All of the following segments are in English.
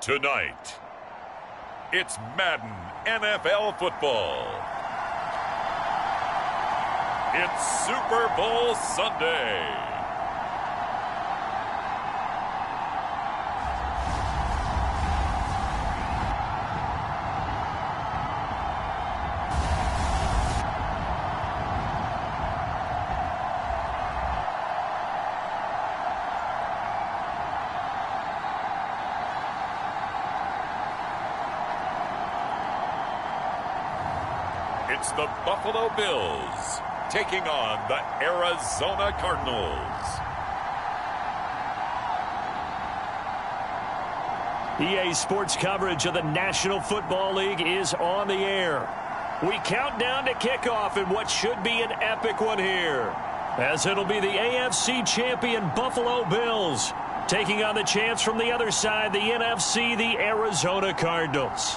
Tonight, it's Madden NFL football. It's Super Bowl Sunday. It's the Buffalo Bills taking on the Arizona Cardinals. EA Sports coverage of the National Football League is on the air. We count down to kickoff in what should be an epic one here, as it'll be the AFC champion Buffalo Bills taking on the champs from the other side, the NFC, the Arizona Cardinals.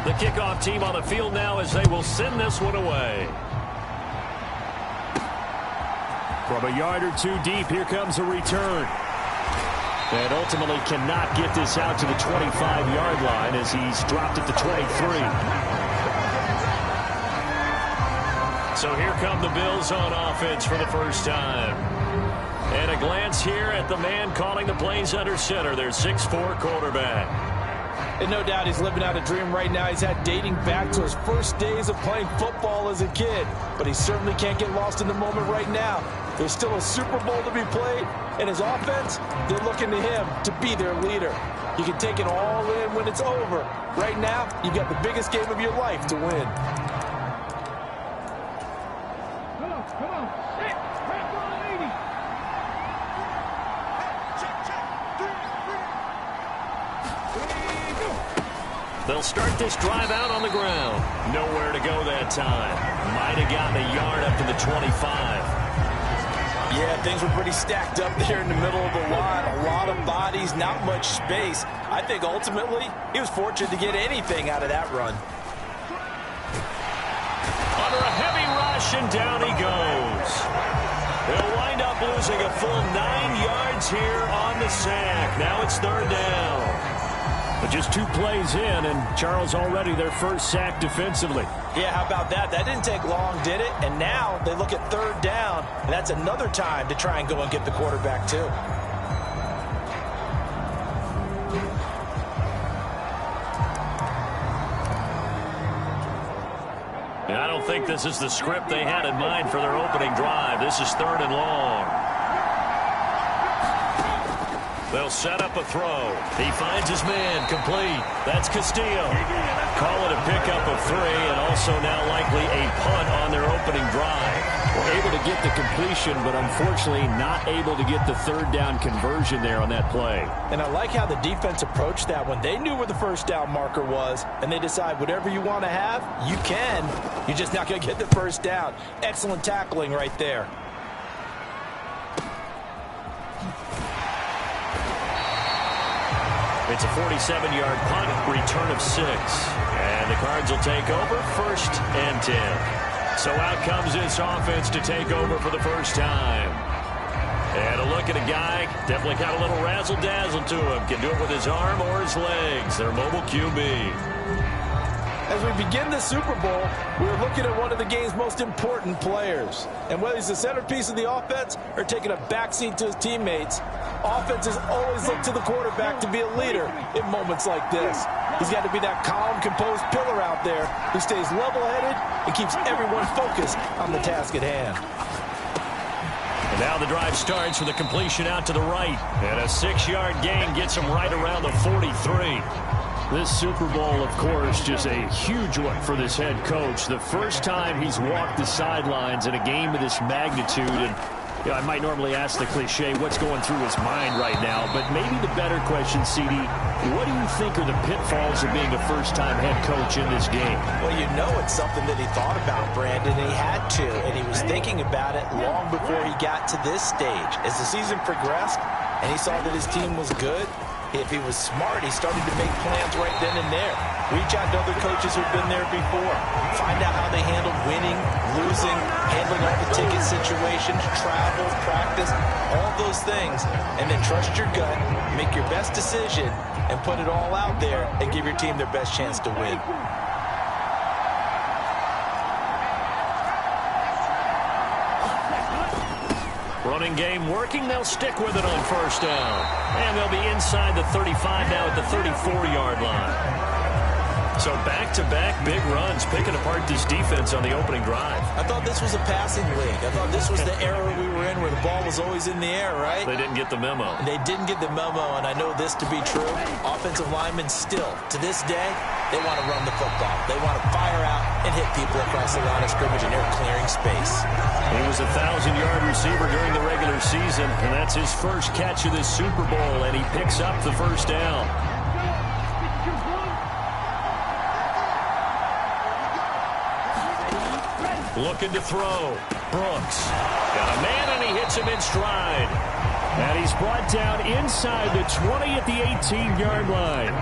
The kickoff team on the field now as they will send this one away. From a yard or two deep, here comes a return. And ultimately cannot get this out to the 25-yard line as he's dropped it to 23. So here come the Bills on offense for the first time. And a glance here at the man calling the plays under center, their 6'4" quarterback. And no doubt he's living out a dream right now. He's had dating back to his first days of playing football as a kid. But he certainly can't get lost in the moment right now. There's still a Super Bowl to be played. And his offense, they're looking to him to be their leader. You can take it all in when it's over. Right now, you've got the biggest game of your life to win. Come on. Sit. Crack on, lady. They'll start this drive out on the ground. Nowhere to go that time. Might have gotten a yard up to the 25. Yeah, things were pretty stacked up there in the middle of the line. A lot of bodies, not much space. I think ultimately he was fortunate to get anything out of that run. Under a heavy rush, and down he goes. They'll wind up losing a full 9 yards here on the sack. Now it's third down. But just 2 plays in, and Charles already their first sack defensively. Yeah, how about that? That didn't take long, did it? And now they look at third down, and that's another time to try and go and get the quarterback too. I don't think this is the script they had in mind for their opening drive. This is third and long. They'll set up a throw. He finds his man, complete. That's Castillo. Call it a pickup of 3, and also now likely a punt on their opening drive. We're able to get the completion, but unfortunately not able to get the third down conversion there on that play. And I like how the defense approached that one. They knew where the first down marker was, and they decide whatever you want to have, you can. You're just not going to get the first down. Excellent tackling right there. It's a 47-yard punt, return of 6. And the Cards will take over, 1st and 10. So out comes this offense to take over for the first time. And a look at a guy, definitely got a little razzle-dazzle to him. Can do it with his arm or his legs. Their mobile QB. As we begin the Super Bowl, we're looking at one of the game's most important players. And whether he's the centerpiece of the offense or taking a backseat to his teammates, offenses always look to the quarterback to be a leader in moments like this. He's got to be that calm, composed pillar out there who stays level-headed and keeps everyone focused on the task at hand. And now the drive starts with a completion out to the right. And a 6-yard gain gets him right around the 43. This Super Bowl, of course, just a huge one for this head coach. The first time he's walked the sidelines in a game of this magnitude. And you know, I might normally ask the cliche, what's going through his mind right now? But maybe the better question, CD, what do you think are the pitfalls of being a first-time head coach in this game? Well, you know it's something that he thought about, Brandon. He had to, and he was thinking about it long before he got to this stage. As the season progressed and he saw that his team was good, if he was smart, he started to make plans right then and there. Reach out to other coaches who've been there before. Find out how they handled winning, losing, handling all the ticket situations, travel, practice, all those things. And then trust your gut, make your best decision, and put it all out there and give your team their best chance to win. Running game working. They'll stick with it on first down. And they'll be inside the 35 now at the 34-yard line. So back-to-back big runs, picking apart this defense on the opening drive. I thought this was a passing league. I thought this was the era we were in where the ball was always in the air, right? They didn't get the memo. They didn't get the memo, and I know this to be true. Offensive linemen still, to this day, they want to run the football. They want to fire out and hit people across the line of scrimmage, and they're clearing space. He was a 1,000-yard receiver during the regular season, and that's his first catch of this Super Bowl, and he picks up the first down. Looking to throw. Brooks. Got a man, and he hits him in stride. And he's brought down inside the 20 at the 18-yard line.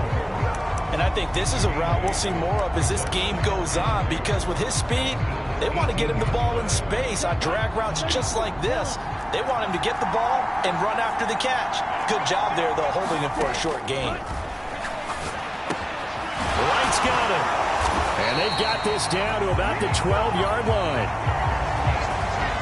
And I think this is a route we'll see more of as this game goes on, because with his speed, they want to get him the ball in space on drag routes just like this. They want him to get the ball and run after the catch. Good job there, though, holding him for a short gain. Wright's got him. And they've got this down to about the 12-yard line.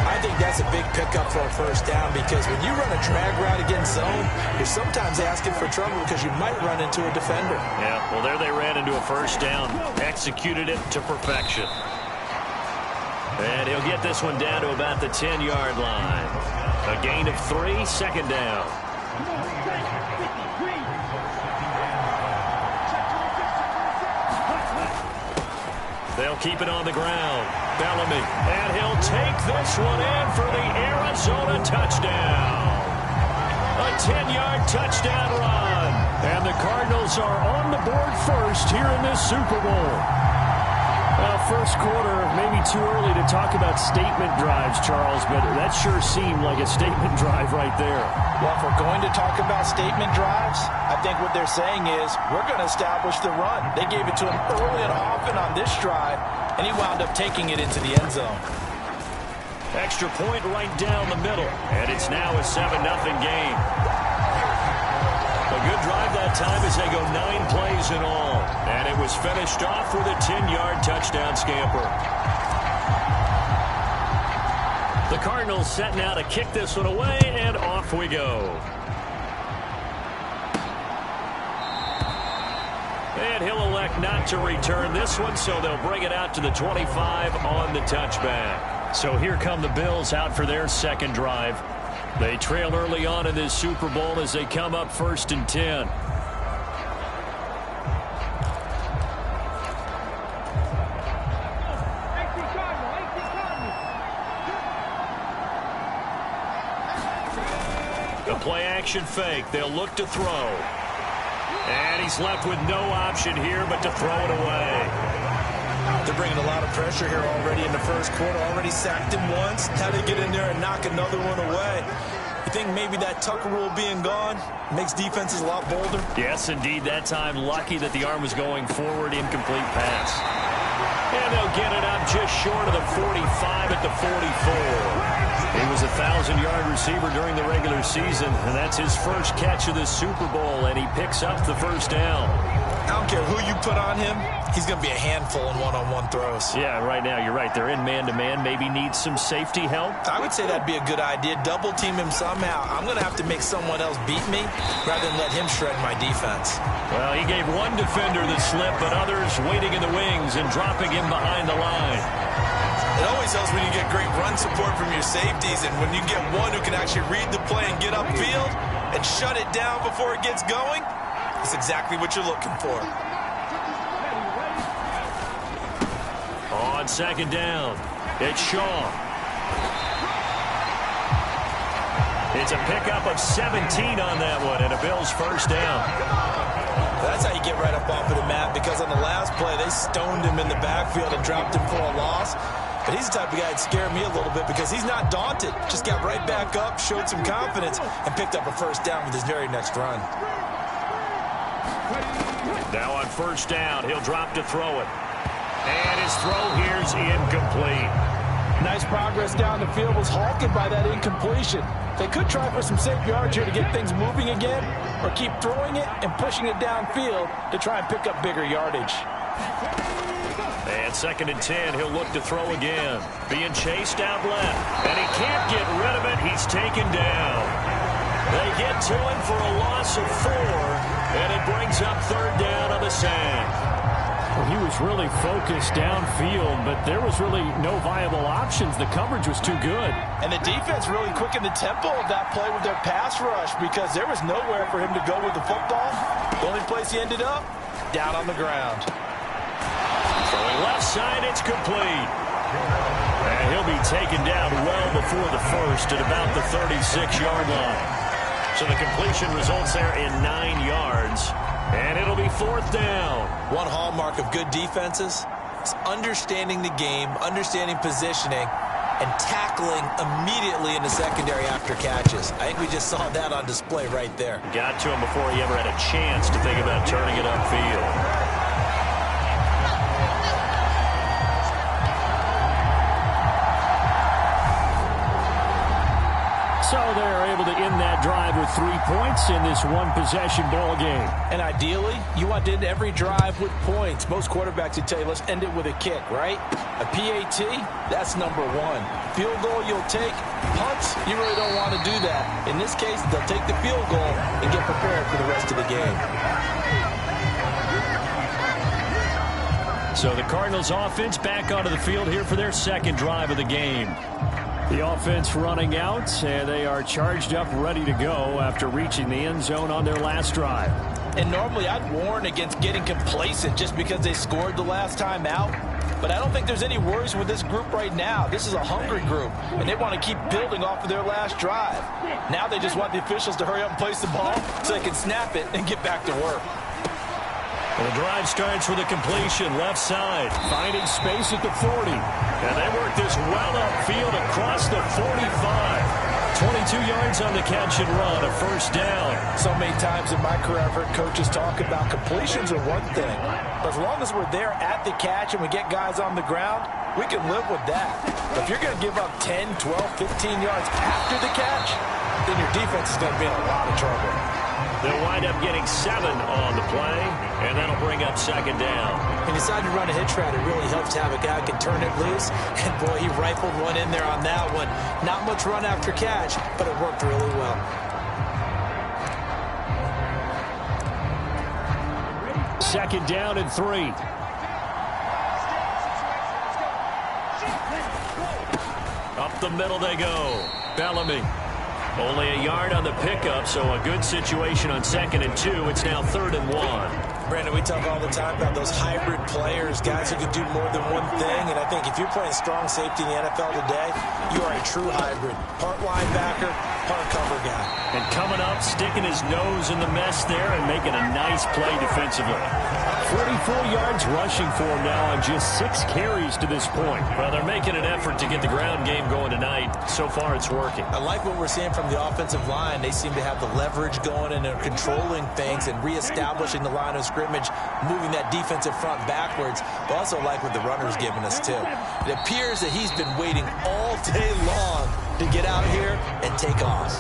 I think that's a big pickup for a first down, because when you run a drag route against zone, you're sometimes asking for trouble because you might run into a defender. Yeah, well, there they ran into a first down. Executed it to perfection. And he'll get this one down to about the 10-yard line. A gain of 3, second down. They'll keep it on the ground. Bellamy. And he'll take this one in for the Arizona touchdown. A 10-yard touchdown run. And the Cardinals are on the board first here in this Super Bowl. Well, first quarter, maybe too early to talk about statement drives, Charles, but that sure seemed like a statement drive right there. Well, if we're going to talk about statement drives, I think what they're saying is we're going to establish the run. They gave it to him early and often on this drive, and he wound up taking it into the end zone. Extra point right down the middle, and it's now a 7-0 game. A good drive that time as they go 9 plays in all. And it was finished off with a 10-yard touchdown scamper. The Cardinals set now to kick this one away, and off we go. And he'll elect not to return this one, so they'll bring it out to the 25 on the touchback. So here come the Bills out for their second drive. They trail early on in this Super Bowl as they come up 1st and 10. A play-action fake. They'll look to throw. And he's left with no option here but to throw it away. They're bringing a lot of pressure here already in the first quarter. Already sacked him once. Now they get in there and knock another one away. You think maybe that Tucker rule being gone makes defenses a lot bolder? Yes, indeed. That time, lucky that the arm was going forward. Incomplete pass. And they'll get it up just short of the 45 at the 44. He was a 1,000-yard receiver during the regular season, and that's his first catch of the Super Bowl, and he picks up the first down. I don't care who you put on him, he's going to be a handful in one-on-one throws. Yeah, right now, you're right. They're in man-to-man. Maybe needs some safety help. I would say that'd be a good idea. Double team him somehow. I'm going to have to make someone else beat me rather than let him shred my defense. Well, he gave one defender the slip, but others waiting in the wings and dropping him behind the line. It always helps when you get great run support from your safeties, and when you get one who can actually read the play and get upfield and shut it down before it gets going, it's exactly what you're looking for. On second down, it's Shaw. It's a pickup of 17 on that one, and a Bills first down. That's how you get right up off of the mat, because on the last play, they stoned him in the backfield and dropped him for a loss. But he's the type of guy that scared me a little bit because he's not daunted. Just got right back up, showed some confidence, and picked up a first down with his very next run. Now on first down, he'll drop to throw it. And his throw here's incomplete. Nice progress down the field, was halted by that incompletion. They could try for some safe yards here to get things moving again, or keep throwing it and pushing it downfield to try and pick up bigger yardage. And second and 10, he'll look to throw again. Being chased out left, and he can't get rid of it. He's taken down. They get to him for a loss of 4, and it brings up third down on the sack. Well, he was really focused downfield, but there was really no viable options. The coverage was too good. And the defense really quickened the tempo of that play with their pass rush, because there was nowhere for him to go with the football. The only place he ended up, down on the ground. Throwing left side, it's complete. And he'll be taken down well before the first at about the 36-yard line. So the completion results there in 9 yards. And it'll be fourth down. One hallmark of good defenses is understanding the game, understanding positioning, and tackling immediately in the secondary after catches. I think we just saw that on display right there. Got to him before he ever had a chance to think about turning it upfield. So they're able to end that drive with 3 points in this one-possession ball game. And ideally, you want to end every drive with points. Most quarterbacks would tell you, let's end it with a kick, right? A PAT, that's number 1. Field goal you'll take. Punts, you really don't want to do that. In this case, they'll take the field goal and get prepared for the rest of the game. So the Cardinals offense back onto the field here for their second drive of the game. The offense running out, and they are charged up, ready to go after reaching the end zone on their last drive. And normally I'd warn against getting complacent just because they scored the last time out. But I don't think there's any worries with this group right now. This is a hungry group, and they want to keep building off of their last drive. Now they just want the officials to hurry up and place the ball so they can snap it and get back to work. Well, the drive starts with a completion left side, finding space at the 40. And they work this well upfield across the 45. 22 yards on the catch and run, a first down. So many times in my career, I've heard coaches talk about completions are one thing. But as long as we're there at the catch and we get guys on the ground, we can live with that. But if you're going to give up 10, 12, 15 yards after the catch, then your defense is going to be in a lot of trouble. They'll wind up getting 7 on the play, and that'll bring up second down. When you decide to run a hitch route, it really helps to have a guy who can turn it loose. And, boy, he rifled one in there on that one. Not much run after catch, but it worked really well. Second down and 3. Up the middle they go. Bellamy. Only a yard on the pickup, so a good situation on second and 2. It's now 3rd and 1. Brandon, we talk all the time about those hybrid players, guys who can do more than one thing. And I think if you're playing strong safety in the NFL today, you are a true hybrid. Part linebacker, part cover guy. And coming up, sticking his nose in the mess there and making a nice play defensively. 44 yards rushing for him now on just 6 carries to this point. Well, they're making an effort to get the ground game going tonight. So far, it's working. I like what we're seeing from the offensive line. They seem to have the leverage going and they're controlling things and reestablishing the line of scrimmage, moving that defensive front backwards. But also like what the runner's giving us, too. It appears that he's been waiting all day long to get out here and take off.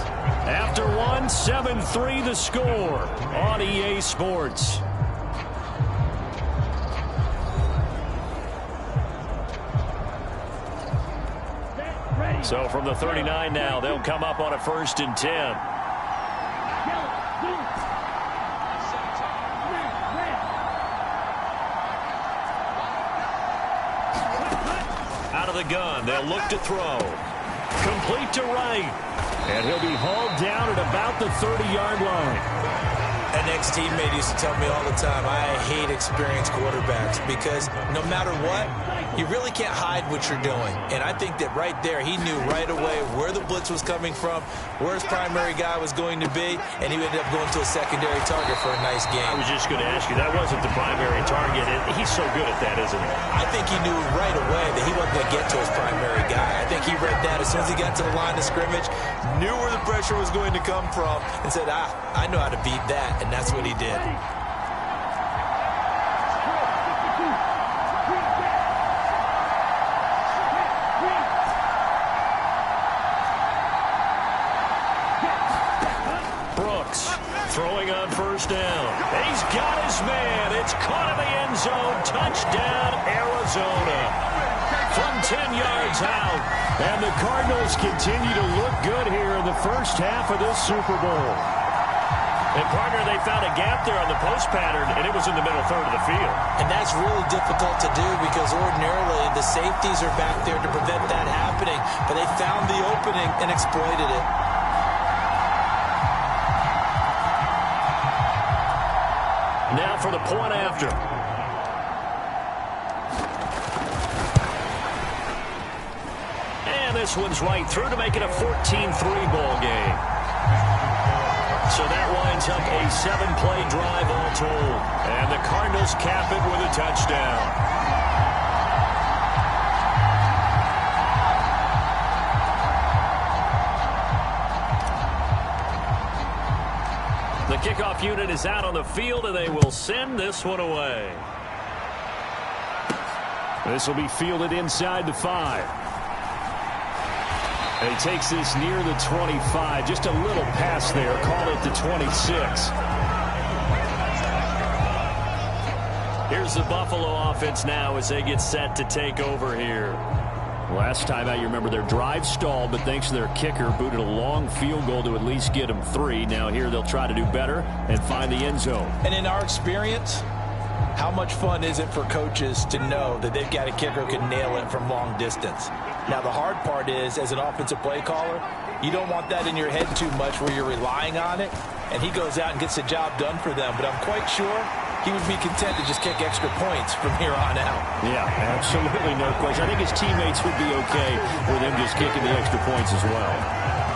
After one, 7-3 the score on EA Sports. So from the 39 now, they'll come up on a 1st and 10. Out of the gun, they'll look to throw. Complete to right. And he'll be hauled down at about the 30-yard line. An ex-teammate used to tell me all the time, I hate experienced quarterbacks because no matter what, you really can't hide what you're doing. And I think that right there, he knew right away where the blitz was coming from, where his primary guy was going to be, and he ended up going to a secondary target for a nice game. I was just going to ask you, that wasn't the primary target. He's so good at that, isn't he? I think he knew right away that he wasn't going to get to his primary guy. I think he read that as soon as he got to the line of scrimmage, knew where the pressure was going to come from, and said, I know how to beat that, and that's what he did. Throwing on 1st down. He's got his man. It's caught in the end zone. Touchdown, Arizona. From 10 yards out. And the Cardinals continue to look good here in the first half of this Super Bowl. And, partner, they found a gap there on the post pattern, and it was in the middle third of the field. And that's really difficult to do because ordinarily the safeties are back there to prevent that happening. But they found the opening and exploited it. Now for the point after. And this one's right through to make it a 14-3 ball game. So that winds up a 7-play drive all told. And the Cardinals cap it with a touchdown. The kickoff unit is out on the field, and they will send this one away. This will be fielded inside the 5. And he takes this near the 25. Just a little pass there. Call it the 26. Here's the Buffalo offense now as they get set to take over here. Last time out, you remember their drive stalled, but thanks to their kicker, booted a long field goal to at least get them 3. Now here they'll try to do better and find the end zone. And in our experience, how much fun is it for coaches to know that they've got a kicker who can nail it from long distance? Now the hard part is, as an offensive play caller, you don't want that in your head too much where you're relying on it, and he goes out and gets the job done for them. But I'm quite sure he would be content to just kick extra points from here on out. Yeah, absolutely no question. I think his teammates would be okay with him just kicking the extra points as well.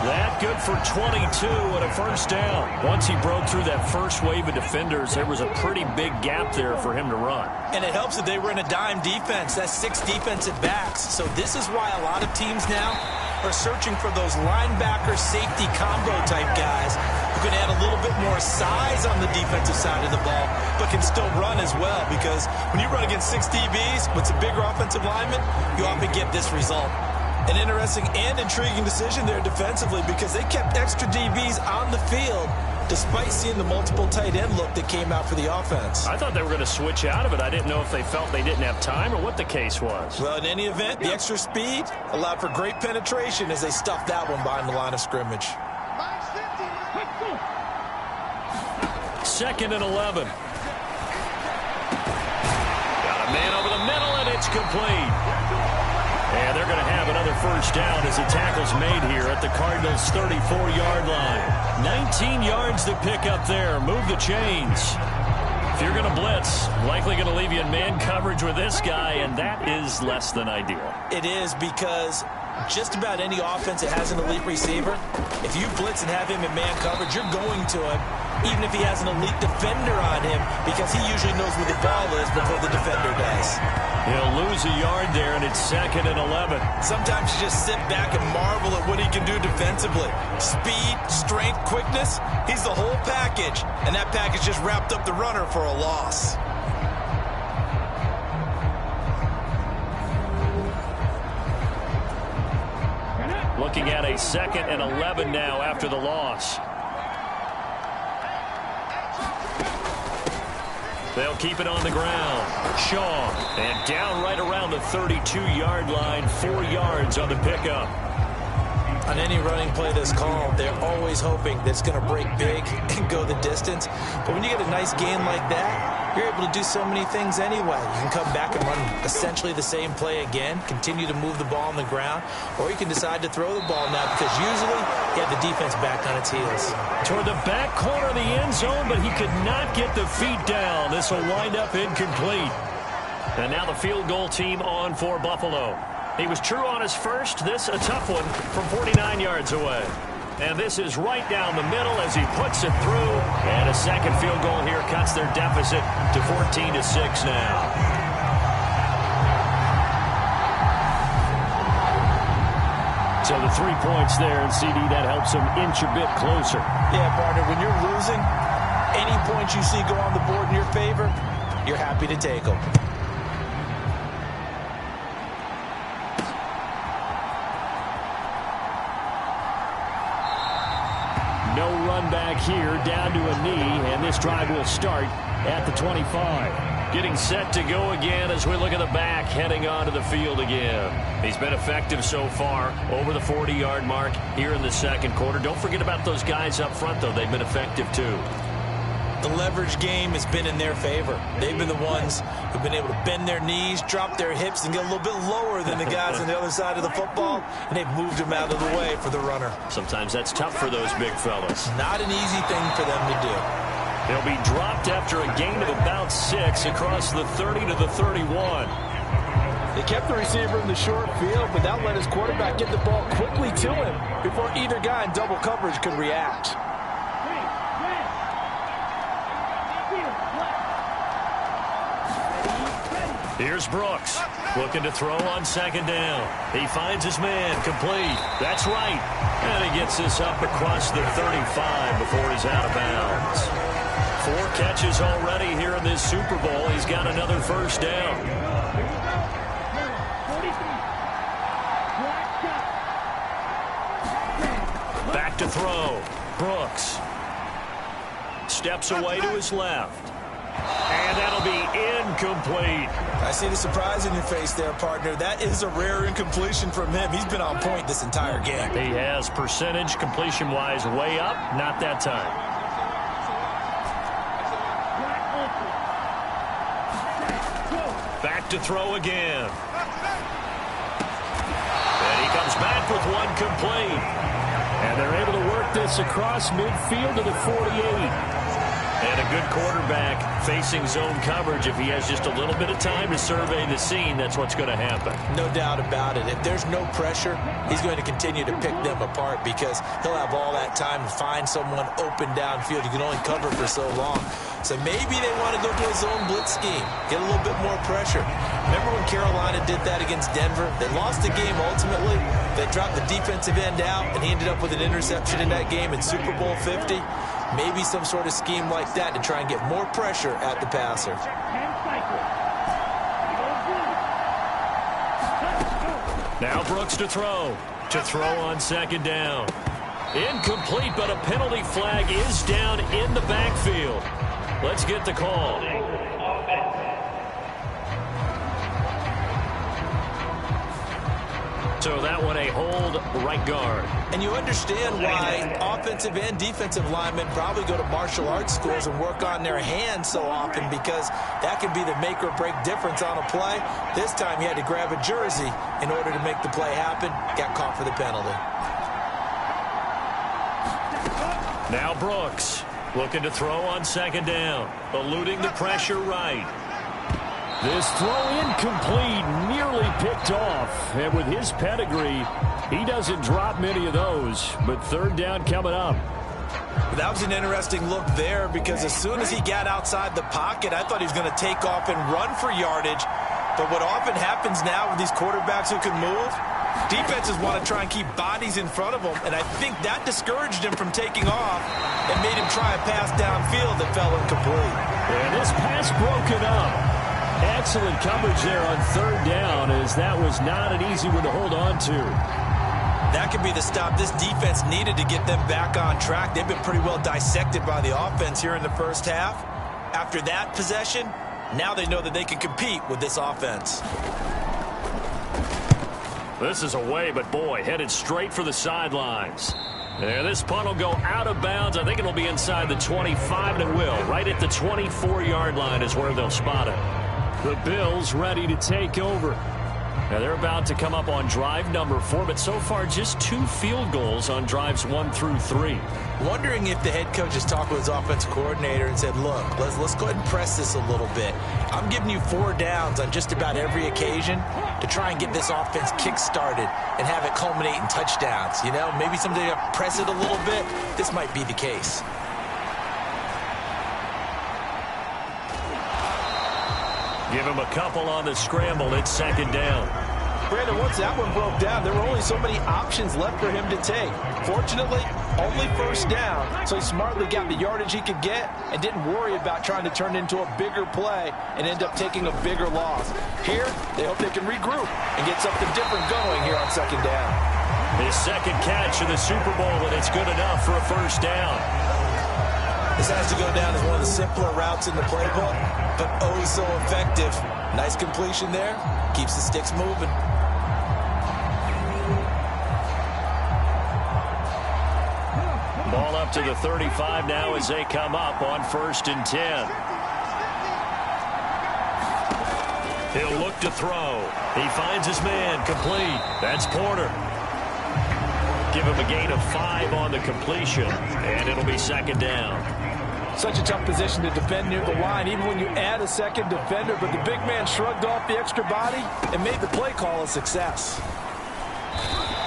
That good for 22 and a 1st down. Once he broke through that first wave of defenders, there was a pretty big gap there for him to run. And it helps that they were in a dime defense. That's 6 defensive backs. So this is why a lot of teams now are searching for those linebacker safety combo type guys who can add a little bit more size on the defensive side of the ball, but can still run as well, because when you run against 6 DBs with some bigger offensive linemen, you often get this result. An interesting and intriguing decision there defensively, because they kept extra DBs on the field despite seeing the multiple tight end look that came out for the offense. I thought they were going to switch out of it. I didn't know if they felt they didn't have time or what the case was. Well, in any event, the extra speed allowed for great penetration as they stuffed that one behind the line of scrimmage. 2nd and 11. Got a man over the middle, and it's complete. And they're going to have another 1st down as the tackle's made here at the Cardinals' 34-yard line. 19 yards to pick up there. Move the chains. If you're going to blitz, likely going to leave you in man coverage with this guy, and that is is less than ideal. It is, because just about any offense that has an elite receiver, if you blitz and have him in man coverage, you're going to him, even if he has an elite defender on him, because he usually knows where the ball is before the defender does. He'll lose a yard there, and it's 2nd and 11. Sometimes you just sit back and marvel at what he can do defensively. Speed, strength, quickness, he's the whole package, and that package just wrapped up the runner for a loss. Looking at a 2nd and 11 now after the loss. They'll keep it on the ground. Shaw, and down right around the 32-yard line, 4 yards on the pickup. On any running play that's called, they're always hoping that it's going to break big and go the distance. But when you get a nice gain like that, you're able to do so many things anyway. You can come back and run essentially the same play again, continue to move the ball on the ground, or you can decide to throw the ball now, because usually you have the defense back on its heels. Toward the back corner of the end zone, but he could not get the feet down. This will wind up incomplete. And now the field goal team on for Buffalo. He was true on his first. This a tough one from 49 yards away. And this is right down the middle as he puts it through. And a second field goal here cuts their deficit to 14-6 now. So the 3 points there, and CD, that helps them inch a bit closer. Yeah, partner, when you're losing, any points you see go on the board in your favor, you're happy to take them. No run back here, down to a knee, and this drive will start at the 25. Getting set to go again as we look at the back, heading onto the field again. He's been effective so far, over the 40-yard mark here in the second quarter. Don't forget about those guys up front, though. They've been effective, too. The leverage game has been in their favor. They've been the ones who've been able to bend their knees, drop their hips, and get a little bit lower than the guys on the other side of the football, and they've moved them out of the way for the runner. Sometimes that's tough for those big fellas. Not an easy thing for them to do. They'll be dropped after a gain of about 6 across the 30 to the 31. They kept the receiver in the short field, but that let his quarterback get the ball quickly to him before either guy in double coverage could react. Here's Brooks, looking to throw on second down. He finds his man, complete. That's right. And he gets this up across the 35 before he's out of bounds. 4 catches already here in this Super Bowl. He's got another first down. Back to throw. Brooks steps away to his left. And that'll be incomplete. I see the surprise in your face there, partner. That is a rare incompletion from him. He's been on point this entire game. He has percentage completion-wise way up. Not that time. Back to throw again. And he comes back with one complete. And they're able to work this across midfield to the 48. And a good quarterback facing zone coverage. If he has just a little bit of time to survey the scene, that's what's going to happen. No doubt about it. If there's no pressure, he's going to continue to pick them apart, because he'll have all that time to find someone open downfield. You can only cover for so long. So maybe they want to go to a zone blitz scheme, get a little bit more pressure. Remember when Carolina did that against Denver? They lost the game ultimately. They dropped the defensive end out, and he ended up with an interception in that game in Super Bowl 50. Maybe some sort of scheme like that to try and get more pressure at the passer. Now Brooks to throw. To throw on second down. Incomplete, but a penalty flag is down in the backfield. Let's get the call. So that one a hold, right guard. And you understand why offensive and defensive linemen probably go to martial arts schools and work on their hands so often, because that can be the make or break difference on a play. This time he had to grab a jersey in order to make the play happen. Got caught for the penalty. Now Brooks looking to throw on second down, eluding the pressure right. This throw incomplete, nearly picked off, and with his pedigree, he doesn't drop many of those, but third down coming up. That was an interesting look there because as soon as he got outside the pocket, I thought he was going to take off and run for yardage. But what often happens now with these quarterbacks who can move, defenses want to try and keep bodies in front of them, and I think that discouraged him from taking off and made him try a pass downfield that fell incomplete. And this pass broken up. Excellent coverage there on third down, as that was not an easy one to hold on to. That could be the stop this defense needed to get them back on track. They've been pretty well dissected by the offense here in the first half. After that possession, now they know that they can compete with this offense. This is away, but boy, headed straight for the sidelines. And this punt will go out of bounds. I think it'll be inside the 25, and it will. Right at the 24-yard line is where they'll spot it. The Bills ready to take over. Now they're about to come up on drive number 4, but so far just 2 field goals on drives 1 through 3. Wondering if the head coach has talked with his offensive coordinator and said, look, let's go ahead and press this a little bit. I'm giving you 4 downs on just about every occasion to try and get this offense kick-started and have it culminate in touchdowns. You know, maybe someday you press it a little bit. This might be the case. Give him a couple on the scramble. It's second down. Brandon, once that one broke down, there were only so many options left for him to take. Fortunately, only first down, so he smartly got the yardage he could get and didn't worry about trying to turn it into a bigger play and end up taking a bigger loss. Here, they hope they can regroup and get something different going here on second down. His second catch in the Super Bowl, and it's good enough for a first down. This has to go down as one of the simpler routes in the playbook, but oh so effective. Nice completion there. Keeps the sticks moving. Ball up to the 35 now as they come up on 1st and 10. He'll look to throw. He finds his man complete. That's Porter. Give him a gain of 5 on the completion, and it'll be second down. Such a tough position to defend near the line, even when you add a second defender, but the big man shrugged off the extra body and made the play call a success.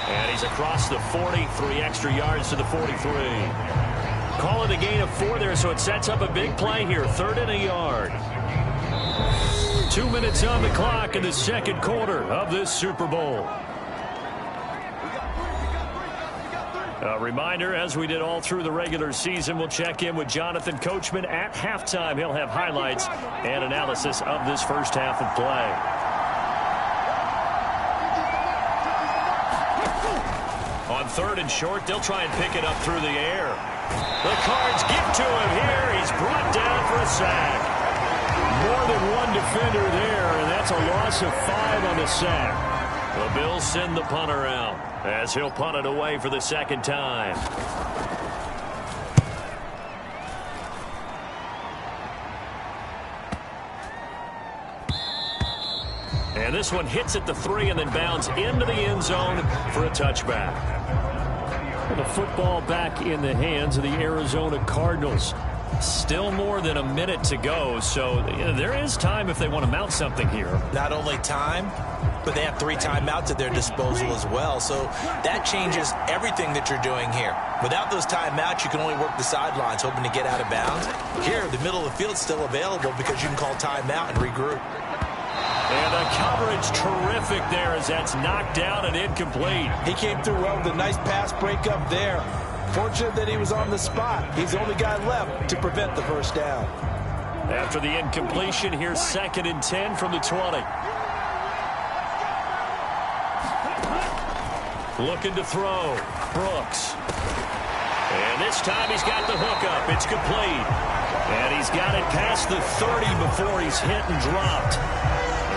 And he's across the 40, 3 extra yards to the 43. Call it a gain of 4 there, so it sets up a big play here, 3rd and a yard. 2 minutes on the clock in the second quarter of this Super Bowl. A reminder, as we did all through the regular season, we'll check in with Jonathan Coachman at halftime. He'll have highlights and analysis of this first half of play. On 3rd and short, they'll try and pick it up through the air. The Cards give to him here. He's brought down for a sack. More than one defender there, and that's a loss of 5 on the sack. The Bills send the punter out as he'll punt it away for the second time. And this one hits at the 3 and then bounds into the end zone for a touchback. And the football back in the hands of the Arizona Cardinals. Still more than a minute to go, so there is time if they want to mount something here. Not only time, but they have 3 timeouts at their disposal as well, so that changes everything that you're doing here. Without those timeouts, you can only work the sidelines, hoping to get out of bounds. Here, the middle of the field's still available because you can call timeout and regroup. And the coverage terrific there as that's knocked down and incomplete. He came through well with a nice pass breakup there. Fortunate that he was on the spot. He's the only guy left to prevent the first down. After the incompletion, here's 2nd and 10 from the 20. Looking to throw. Brooks. And this time he's got the hookup. It's complete. And he's got it past the 30 before he's hit and dropped.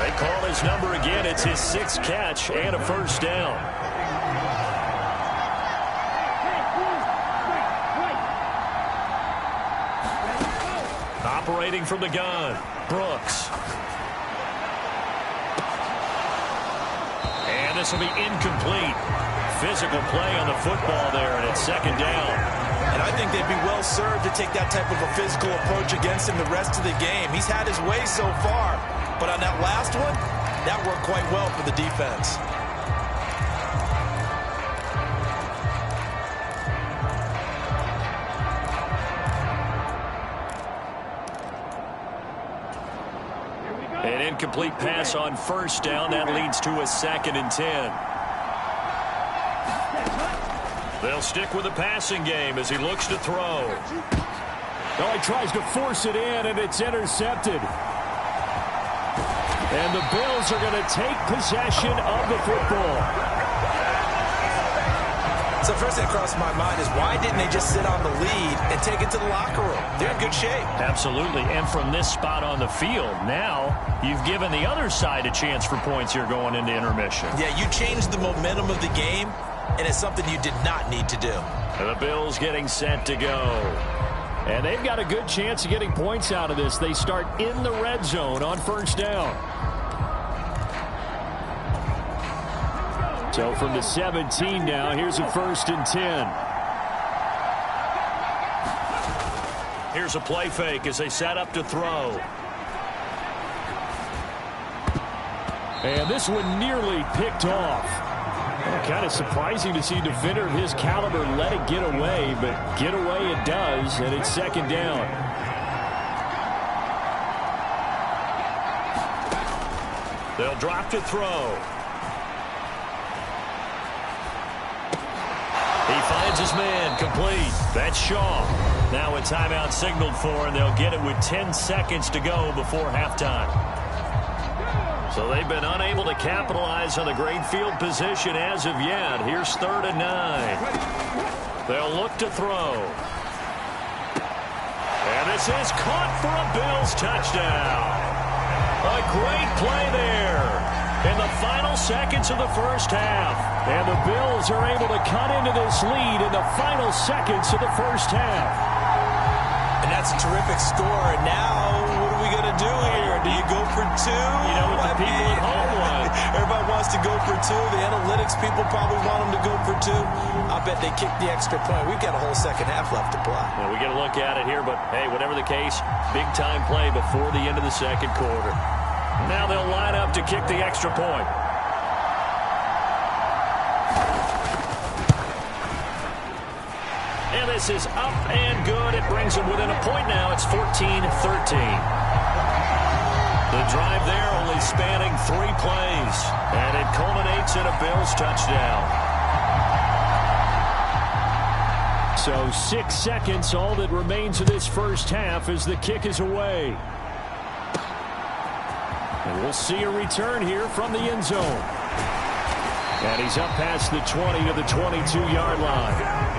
They call his number again. It's his 6th catch and a first down. Operating from the gun, Brooks. And this will be incomplete. Physical play on the football there, and it's second down. And I think they'd be well served to take that type of a physical approach against him the rest of the game. He's had his way so far, but on that last one, That worked quite well for the defense. An incomplete pass on first down. That leads to a 2nd and 10. They'll stick with the passing game as he looks to throw. Oh, he tries to force it in, and it's intercepted. And the Bills are going to take possession of the football. So first thing that crossed my mind is why didn't they just sit on the lead and take it to the locker room? They're in good shape. Absolutely. And from this spot on the field, now you've given the other side a chance for points here going into intermission. Yeah, you changed the momentum of the game, and it's something you did not need to do. The Bills getting set to go. And they've got a good chance of getting points out of this. They start in the red zone on first down. So from the 17 now, here's a 1st and 10. Here's a play fake as they set up to throw. And this one nearly picked off. Kind of surprising to see a defender of his caliber let it get away, but get away it does, and it's 2nd down. They'll drop to throw. He finds his man, complete. That's Shaw. Now a timeout signaled for, and they'll get it with 10 seconds to go before halftime. So they've been unable to capitalize on the great field position as of yet. Here's 3rd and 9. They'll look to throw. And this is caught for a Bills touchdown. A great play there in the final seconds of the first half. And the Bills are able to cut into this lead in the final seconds of the first half. And that's a terrific score. And now, what are we going to do here? Do you go for 2? You know what the people at home want. Everybody wants to go for 2. The analytics people probably want them to go for 2. I bet they kick the extra point. We've got a whole second half left to play. Well, we get a look at it here, but hey, whatever the case, big-time play before the end of the second quarter. Now they'll line up to kick the extra point. And this is up and good. It brings them within a point now. It's 14-13. The drive there only spanning 3 plays. And it culminates in a Bills touchdown. So 6 seconds, all that remains of this first half as the kick is away. And we'll see a return here from the end zone. And he's up past the 20 to the 22-yard line.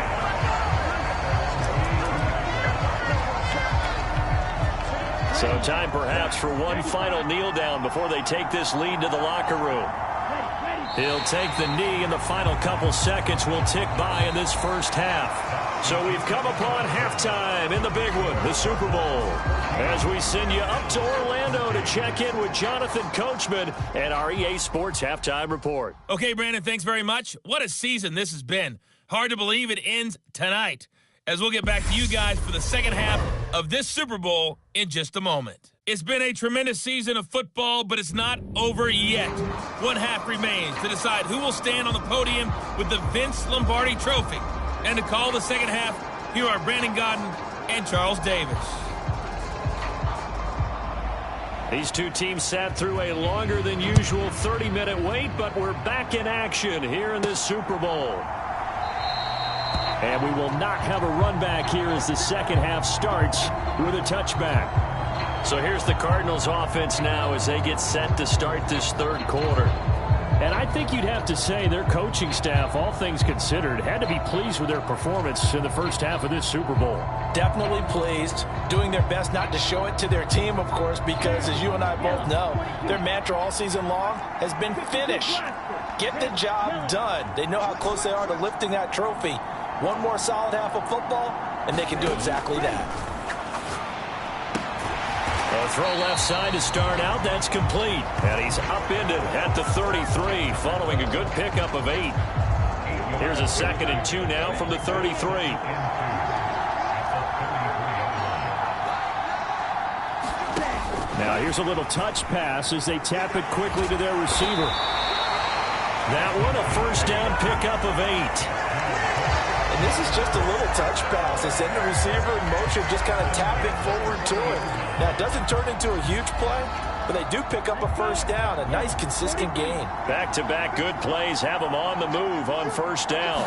So time perhaps for one final kneel down before they take this lead to the locker room. He'll take the knee, and the final couple seconds will tick by in this first half. So we've come upon halftime in the big one, the Super Bowl, as we send you up to Orlando to check in with Jonathan Coachman and our EA Sports Halftime Report. Okay, Brandon, thanks very much. What a season this has been. Hard to believe it ends tonight, as we'll get back to you guys for the second half of this Super Bowl in just a moment. It's been a tremendous season of football, but it's not over yet. One half remains to decide who will stand on the podium with the Vince Lombardi Trophy. And to call the second half, here are Brandon Godden and Charles Davis. These two teams sat through a longer than usual 30-minute wait, but we're back in action here in this Super Bowl. And we will not have a run back here as the second half starts with a touchback. So here's the Cardinals offense now as they get set to start this third quarter. And I think you'd have to say their coaching staff, all things considered, had to be pleased with their performance in the first half of this Super Bowl. Definitely pleased, doing their best not to show it to their team, of course, because as you and I both know, their mantra all season long has been finish. Get the job done. They know how close they are to lifting that trophy. One more solid half of football, and they can do exactly that. A throw left side to start out. That's complete. And he's upended at the 33 following a good pickup of 8. Here's a 2nd and 2 now from the 33. Now here's a little touch pass as they tap it quickly to their receiver. That one a first down pickup of 8. And this is just a little touch pass. They send the receiver in motion, just kind of tap it forward to it. Now it doesn't turn into a huge play, but they do pick up a first down. A nice consistent gain. Back-to-back good plays have them on the move on first down.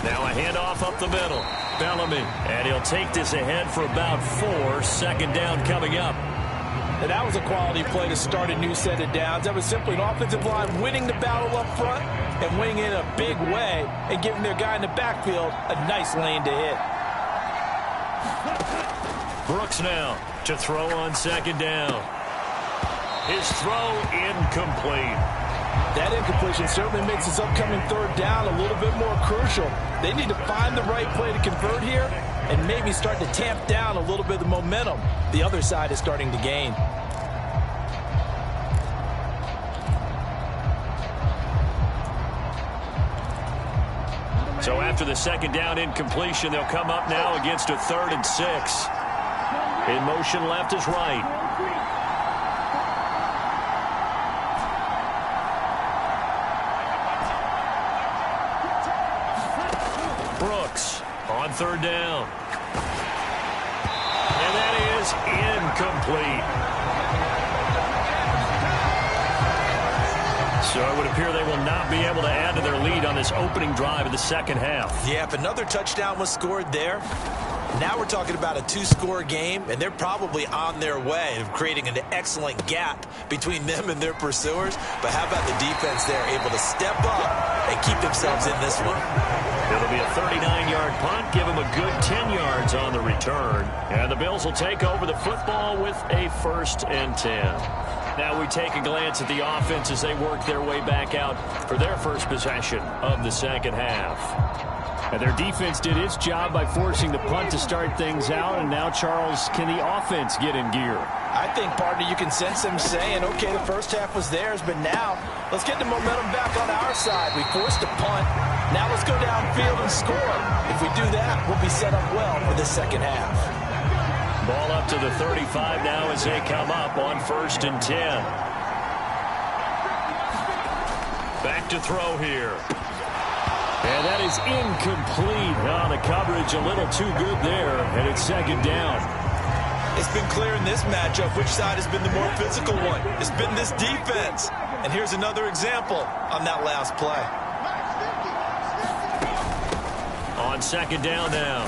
Now a handoff up the middle. Bellamy, and he'll take this ahead for about 4. Second down coming up. And that was a quality play to start a new set of downs. That was simply an offensive line winning the battle up front and winning in a big way and giving their guy in the backfield a nice lane to hit. Brooks now to throw on second down. His throw incomplete. That incompletion certainly makes this upcoming third down a little bit more crucial. They need to find the right play to convert here and maybe start to tamp down a little bit of the momentum the other side is starting to gain. So after the second down incompletion, they'll come up now against a 3rd and 6. In motion left is right. Brooks on third down. And that is incomplete. So it would appear they will not be able to add to their lead on this opening drive of the second half. Yeah, if another touchdown was scored there, now we're talking about a 2-score game, and they're probably on their way of creating an excellent gap between them and their pursuers. But how about the defense there, able to step up and keep themselves in this one? It'll be a 39-yard punt, give them a good 10 yards on the return. And the Bills will take over the football with a 1st and 10. Now we take a glance at the offense as they work their way back out for their first possession of the second half. And their defense did its job by forcing the punt to start things out. And now, Charles, can the offense get in gear? I think, partner, you can sense them saying, okay, the first half was theirs, but now let's get the momentum back on our side. We forced a punt. Now let's go downfield and score. If we do that, we'll be set up well for the second half. Ball up to the 35 now as they come up on 1st and 10. Back to throw here. And that is incomplete. Oh, the coverage a little too good there, and it's second down. It's been clear in this matchup which side has been the more physical one. It's been this defense. And here's another example on that last play. On second down now,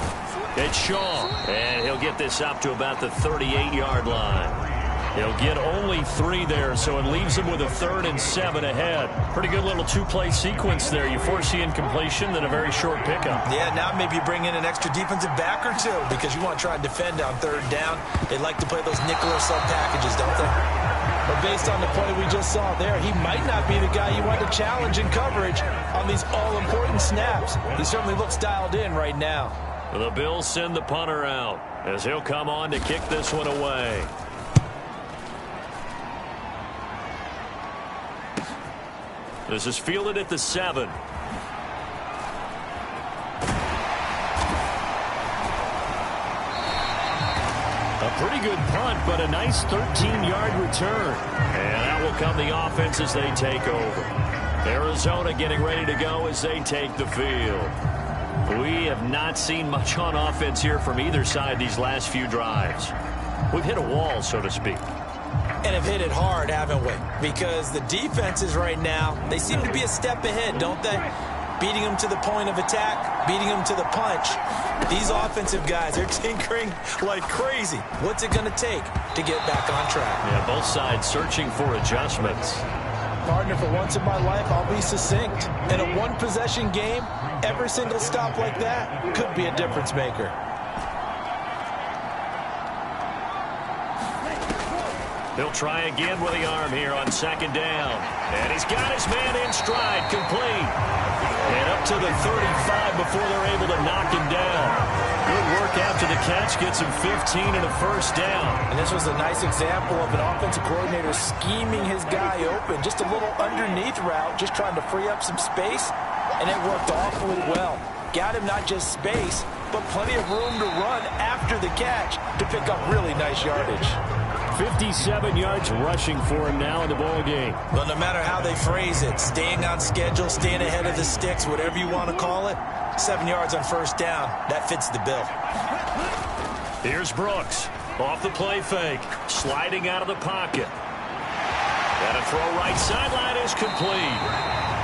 it's Shaw. And he'll get this up to about the 38-yard line. He'll get only 3 there, so it leaves him with a 3rd and 7 ahead. Pretty good little 2-play sequence there. You force the incompletion, then a very short pickup. Yeah, now maybe you bring in an extra defensive back or two because you want to try and defend on 3rd down. They like to play those nickel or sub packages, don't they? But based on the play we just saw there, he might not be the guy you want to challenge in coverage on these all-important snaps. He certainly looks dialed in right now. The Bills send the punter out as he'll come on to kick this one away. This is fielded at the 7. A pretty good punt, but a nice 13-yard return. And out will come the offense as they take over. Arizona getting ready to go as they take the field. We have not seen much on offense here from either side these last few drives. We've hit a wall, so to speak. And have hit it hard, haven't we? Because the defenses right now, they seem to be a step ahead, don't they? Beating them to the point of attack, beating them to the punch. These offensive guys are tinkering like crazy. What's it going to take to get back on track? Yeah, both sides searching for adjustments. Partner, for once in my life, I'll be succinct. In a one-possession game, every single stop like that could be a difference maker. He'll try again with the arm here on second down. And he's got his man in stride, complete. And up to the 35 before they're able to knock him down. Good work after the catch, gets him 15 and a first down. And this was a nice example of an offensive coordinator scheming his guy open. Just a little underneath route, just trying to free up some space. And it worked awfully well. Got him not just space, but plenty of room to run after the catch to pick up really nice yardage. 57 yards rushing for him now in the ball game. Well, no matter how they phrase it, staying on schedule, staying ahead of the sticks, whatever you want to call it, 7 yards on first down, that fits the bill. Here's Brooks. Off the play fake. Sliding out of the pocket. And a throw right sideline is complete.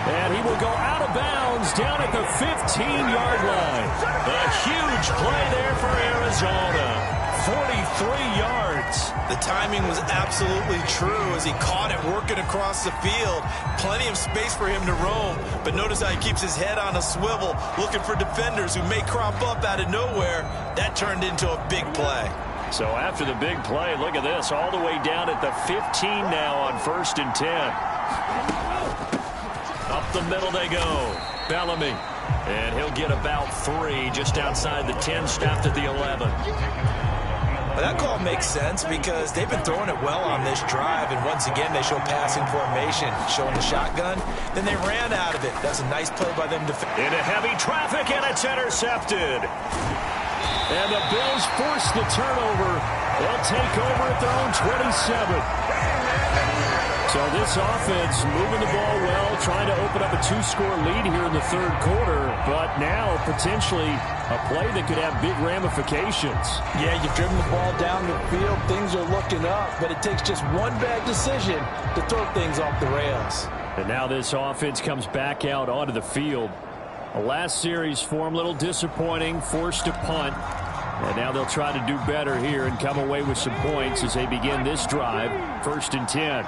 And he will go out of bounds down at the 15-yard line. A huge play there for Arizona. 43 yards. The timing was absolutely true as he caught it working across the field. Plenty of space for him to roam. But notice how he keeps his head on a swivel, looking for defenders who may crop up out of nowhere. That turned into a big play. So after the big play, look at this, all the way down at the 15 now on 1st and 10. Up the middle they go. Bellamy. And he'll get about 3 just outside the 10, stopped at the 11. Well, that call makes sense because they've been throwing it well on this drive, and once again they show passing formation, showing the shotgun. Then they ran out of it. That's a nice play by them. Into heavy traffic, and it's intercepted. And the Bills force the turnover. They'll take over at their own 27. So this offense moving the ball well, trying to open up a 2-score lead here in the third quarter, but now potentially a play that could have big ramifications. Yeah, you've driven the ball down the field. Things are looking up, but it takes just one bad decision to throw things off the rails. And now this offense comes back out onto the field. The last series for them, a little disappointing, forced to punt. And now they'll try to do better here and come away with some points as they begin this drive, 1st and 10.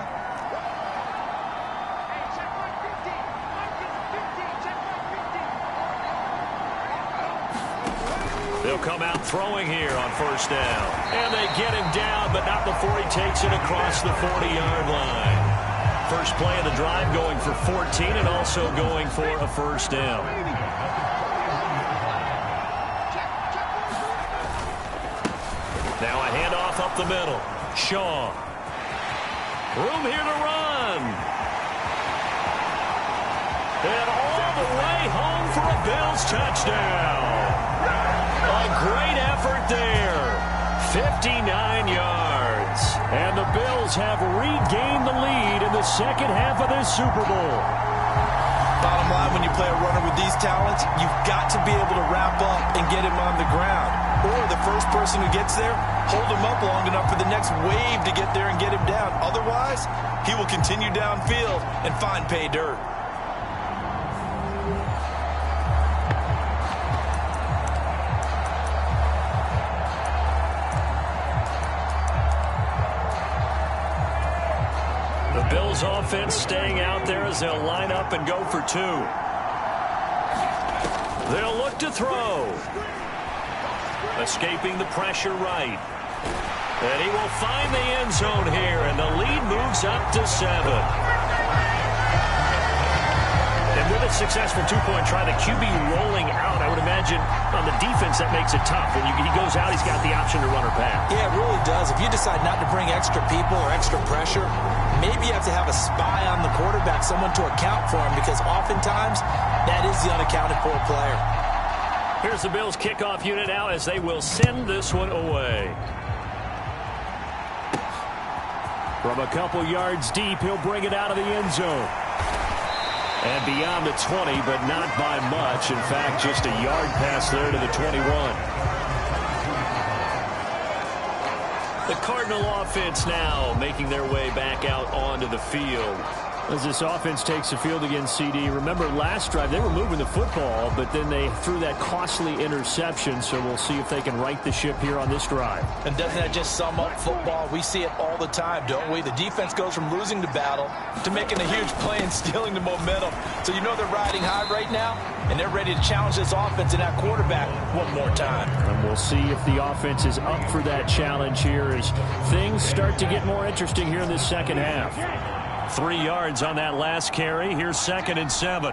They'll come out throwing here on 1st down. And they get him down, but not before he takes it across the 40-yard line. First play of the drive going for 14 and also going for a 1st down. Now a handoff up the middle. Shaw. Room here to run. And all the way home for a Bills touchdown. A great effort there. 59 yards. And the Bills have regained the lead in the second half of this Super Bowl. Bottom line, when you play a runner with these talents, you've got to be able to wrap up and get him on the ground. Or the first person who gets there, hold him up long enough for the next wave to get there and get him down. Otherwise, he will continue downfield and find pay dirt. Bills offense staying out there as they'll line up and go for 2. They'll look to throw. Escaping the pressure right. And he will find the end zone here, and the lead moves up to 7. And with a successful 2-point try, the QB rolling out, I would imagine on the defense that makes it tough. When he goes out, he's got the option to run or pass. Yeah, it really does. If you decide not to bring extra people or extra pressure, maybe you have to have a spy on the quarterback, someone to account for him, because oftentimes that is the unaccounted for player. Here's the Bills kickoff unit now as they will send this one away. From a couple yards deep, he'll bring it out of the end zone. And beyond the 20, but not by much. In fact, just a yard pass there to the 21. The Cardinal offense now making their way back out onto the field. As this offense takes the field against CD, remember last drive they were moving the football, but then they threw that costly interception, so we'll see if they can right the ship here on this drive. And doesn't that just sum up football? We see it all the time, don't we? The defense goes from losing the battle to making a huge play and stealing the momentum. So you know they're riding high right now, and they're ready to challenge this offense and that quarterback one more time. And we'll see if the offense is up for that challenge here as things start to get more interesting here in this second half. 3 yards on that last carry. Here's 2nd and 7.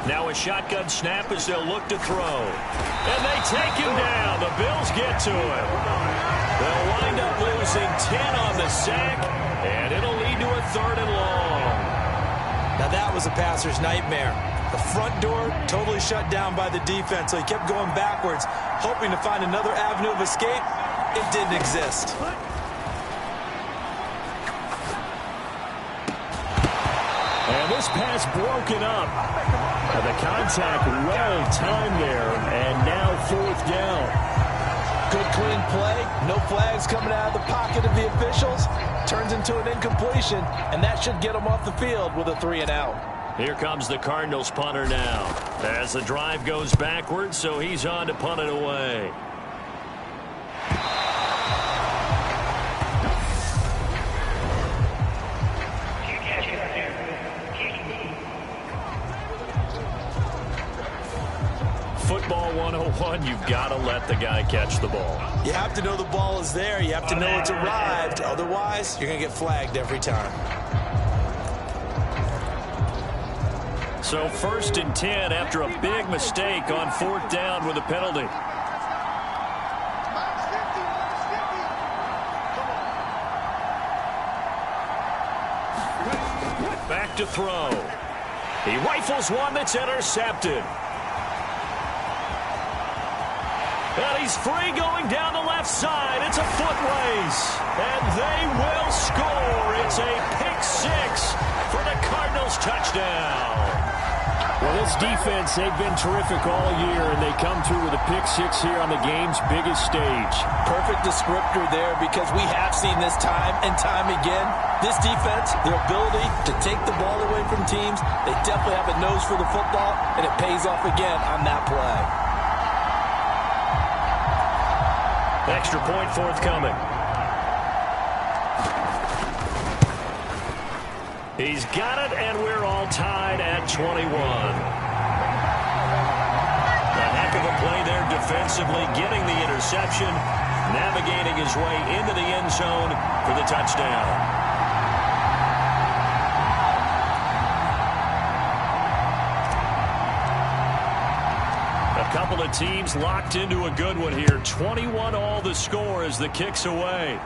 Now a shotgun snap as they'll look to throw. And they take him down. The Bills get to him. They'll wind up losing 10 on the sack, and it'll lead to a 3rd and long. Now that was a passer's nightmare. The front door totally shut down by the defense, so he kept going backwards, hoping to find another avenue of escape. It didn't exist. And this pass broken up. And the contact well timed there, and now 4th down. Good clean play, no flags coming out of the pocket of the officials. Turns into an incompletion, and that should get them off the field with a 3-and-out. Here comes the Cardinals punter now. As the drive goes backwards, so he's on to punt it away. Football 101, you've got to let the guy catch the ball. You have to know the ball is there. You have to know it's arrived. Otherwise, you're going to get flagged every time. So 1st and 10 after a big mistake on 4th down with a penalty. Back to throw. He rifles one that's intercepted. And he's free going down the left side. It's a foot race. And they will score. It's a pick-6 for the Cardinals touchdown. Well, this defense, they've been terrific all year, and they come through with a pick-6 here on the game's biggest stage. Perfect descriptor there, because we have seen this time and time again. This defense, their ability to take the ball away from teams, they definitely have a nose for the football, and it pays off again on that play. Extra point forthcoming. He's got it, and we're all tied at 21. A heck of a play there defensively, getting the interception, navigating his way into the end zone for the touchdown. Couple of teams locked into a good one here. 21 all the score as the kick's away.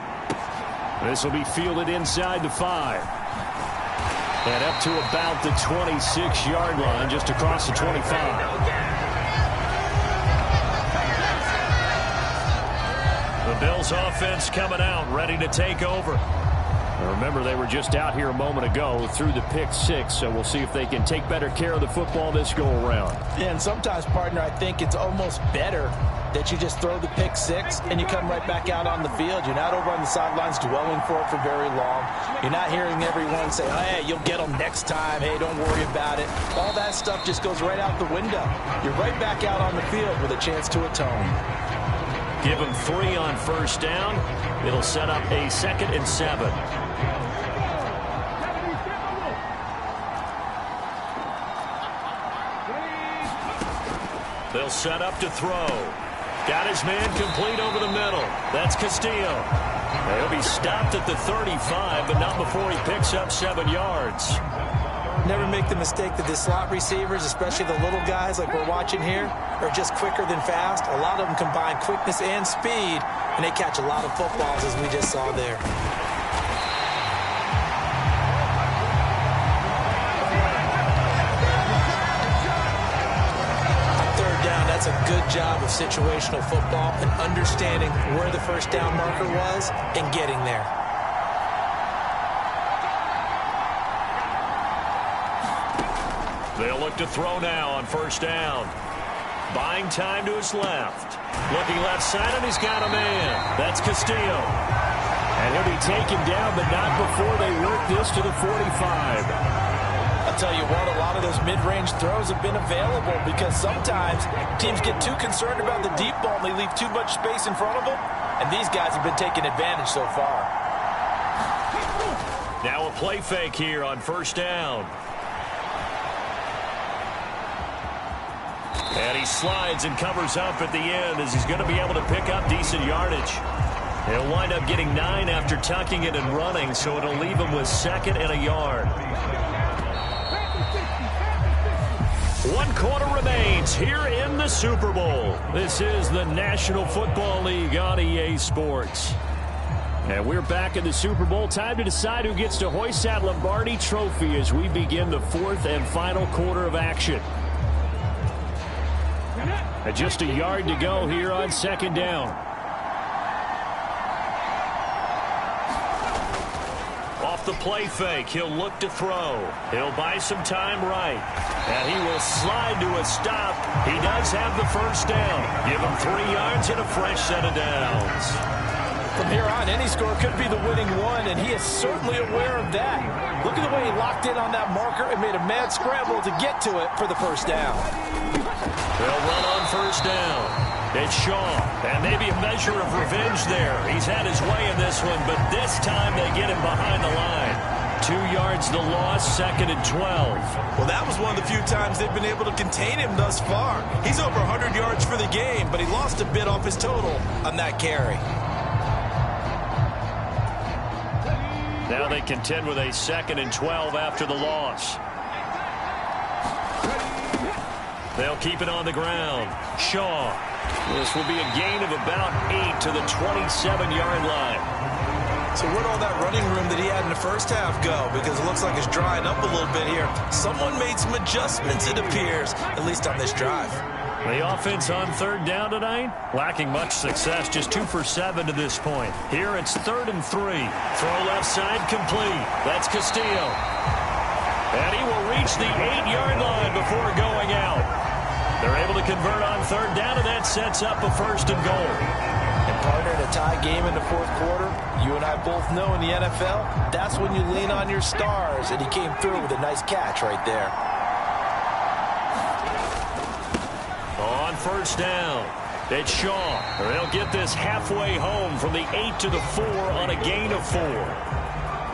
This will be fielded inside the 5. And up to about the 26-yard line, just across the 25. The Bills offense coming out, ready to take over. Remember, they were just out here a moment ago through the pick-6, so we'll see if they can take better care of the football this go-around. Yeah, and sometimes, partner, I think it's almost better that you just throw the pick-6 and you come right back out on the field. You're not over on the sidelines dwelling for it for very long. You're not hearing everyone say, hey, you'll get them next time. Hey, don't worry about it. All that stuff just goes right out the window. You're right back out on the field with a chance to atone. Give them 3 on 1st down. It'll set up a 2nd and 7. They'll set up to throw. Got his man complete over the middle. That's Castillo. He'll be stopped at the 35, but not before he picks up 7 yards. Never make the mistake that the slot receivers, especially the little guys like we're watching here, are just quicker than fast. A lot of them combine quickness and speed, and they catch a lot of footballs, as we just saw there. That's a good job of situational football and understanding where the 1st down marker was and getting there. They'll look to throw now on 1st down. Buying time to his left. Looking left side, and he's got a man. That's Castillo. And he'll be taken down, but not before they work this to the 45. I'll tell you what, a lot of those mid-range throws have been available because sometimes teams get too concerned about the deep ball and they leave too much space in front of them, and these guys have been taking advantage so far. Now a play fake here on 1st down. And he slides and covers up at the end as he's going to be able to pick up decent yardage. He'll wind up getting 9 after tucking it and running, so it'll leave him with 2nd and a yard. 1 quarter remains here in the Super Bowl. This is the National Football League on EA Sports. And we're back in the Super Bowl. Time to decide who gets to hoist that Lombardi Trophy as we begin the 4th and final quarter of action. And just a yard to go here on second down. Off the play fake, he'll look to throw. He'll buy some time right. And he will slide to a stop. He does have the first down. Give him 3 yards and a fresh set of downs. From here on, any score could be the winning one, and he is certainly aware of that. Look at the way he locked in on that marker and made a mad scramble to get to it for the first down. They'll run on first down. It's Shaw, and maybe a measure of revenge there. He's had his way in this one, but this time they get him behind the line. 2 yards the loss, second and 12. Well, that was one of the few times they've been able to contain him thus far. He's over 100 yards for the game, but he lost a bit off his total on that carry. Now they contend with a second and 12 after the loss. They'll keep it on the ground. Shaw. This will be a gain of about 8 to the 27-yard line. So where'd all that running room that he had in the first half go? Because it looks like it's drying up a little bit here. Someone made some adjustments, it appears, at least on this drive. The offense on third down tonight, lacking much success, just 2 for 7 to this point. Here it's 3rd and 3. Throw left side complete. That's Castillo. And he will reach the 8-yard line before going out. They're able to convert on third down, and that sets up a 1st and goal. And partner, in a tie game in the fourth quarter, you and I both know in the NFL, that's when you lean on your stars, and he came through with a nice catch right there. On first down, it's Shaw. They'll get this halfway home from the 8 to the 4 on a gain of 4.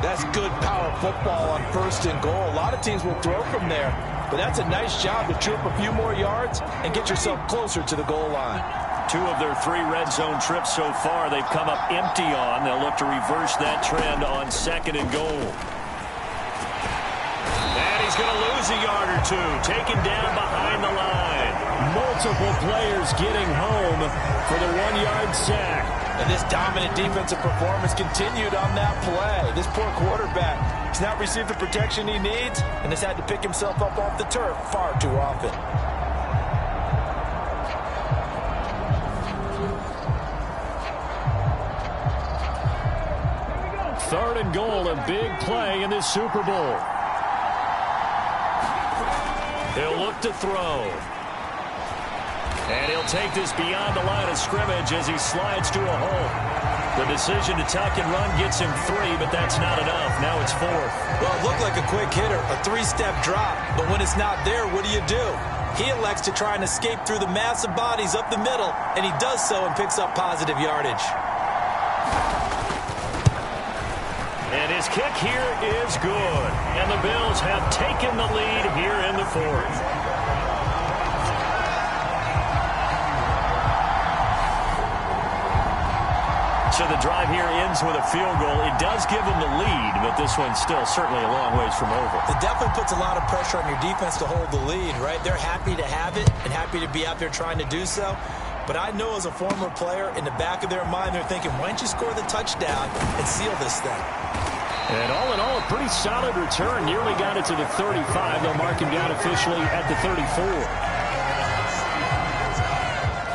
That's good power football on 1st and goal. A lot of teams will throw from there, but that's a nice job to trip a few more yards and get yourself closer to the goal line. 2 of their 3 red zone trips so far they've come up empty on. They'll look to reverse that trend on 2nd and goal. And he's going to lose a yard or 2, taken down behind the line. Multiple players getting home for the 1-yard sack. And this dominant defensive performance continued on that play. This poor quarterback has not received the protection he needs and has had to pick himself up off the turf far too often. Third and goal, a big play in this Super Bowl. He'll look to throw. And he'll take this beyond the line of scrimmage as he slides to a hole. The decision to tuck and run gets him 3, but that's not enough. Now it's 4th. Well, it looked like a quick hitter, a 3-step drop. But when it's not there, what do? He elects to try and escape through the mass of bodies up the middle, and he does so and picks up positive yardage. And his kick here is good. And the Bills have taken the lead here in the 4th. So the drive here ends with a field goal. It does give them the lead, but this one's still certainly a long ways from over. It definitely puts a lot of pressure on your defense to hold the lead, right? They're happy to have it and happy to be out there trying to do so. But I know as a former player, in the back of their mind, they're thinking, why don't you score the touchdown and seal this thing? And all in all, a pretty solid return. Nearly got it to the 35. They'll mark him down officially at the 34.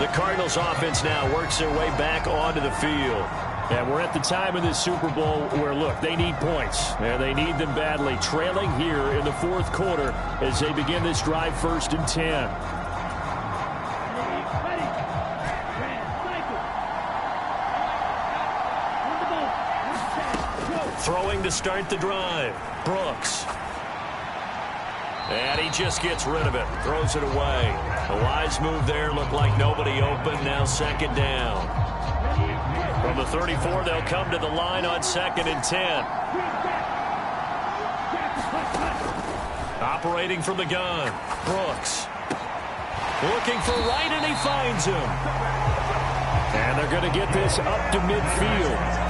The Cardinals offense now works their way back onto the field. And we're at the time of this Super Bowl where, look, they need points. And they need them badly. Trailing here in the 4th quarter as they begin this drive 1st and 10. Throwing to start the drive. Brooks. And he just gets rid of it. Throws it away. A wise move there. Looked like nobody open. Now 2nd down. From the 34, they'll come to the line on 2nd and 10. Operating from the gun. Brooks. Looking for Wright, and he finds him. And they're going to get this up to midfield.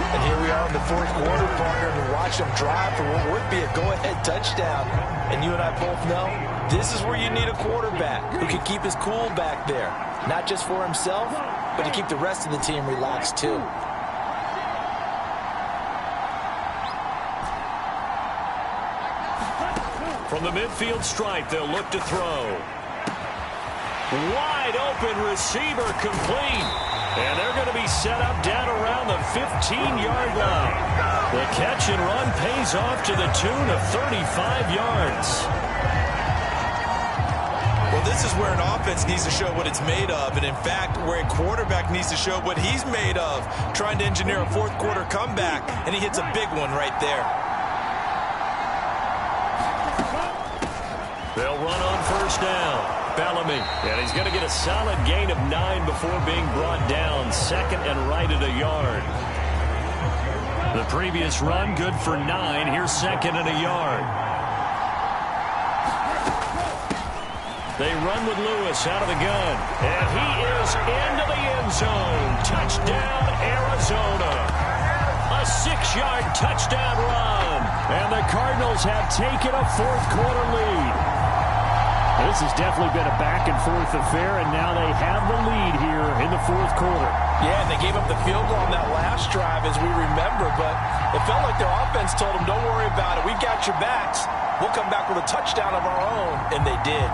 And here we are in the 4th quarter, partner, and watch them drive for what would be a go-ahead touchdown. And you and I both know this is where you need a quarterback who can keep his cool back there. Not just for himself, but to keep the rest of the team relaxed too. From the midfield stripe, they'll look to throw. Wide open receiver complete. And they're going to be set up down around the 15-yard line. The catch and run pays off to the tune of 35 yards. Well, this is where an offense needs to show what it's made of. And, in fact, where a quarterback needs to show what he's made of, trying to engineer a fourth-quarter comeback. And he hits a big one right there. They'll run on first down. Bellamy, and he's going to get a solid gain of 9 before being brought down. Second and right at a yard. The previous run, good for 9. Here's second and a yard. They run with Lewis out of the gun. And he is into the end zone. Touchdown, Arizona. A 6-yard touchdown run. And the Cardinals have taken a fourth-quarter lead. This has definitely been a back-and-forth affair, and now they have the lead here in the fourth quarter. Yeah, and they gave up the field goal on that last drive, as we remember, but it felt like their offense told them, don't worry about it. We got your backs. We'll come back with a touchdown of our own, and they did.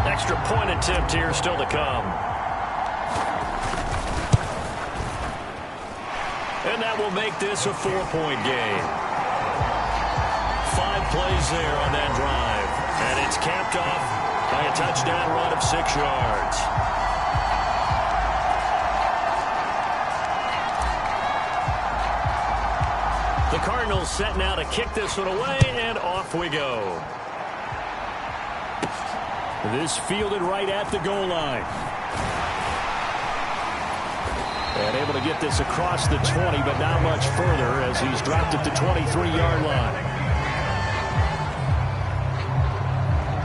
Extra point attempt here still to come. And that will make this a 4-point game. 5 plays there on that drive, and it's capped off by a touchdown run of 6 yards. The Cardinals set now to kick this one away, and off we go. This fielded right at the goal line. And able to get this across the 20, but not much further as he's dropped at the 23-yard line.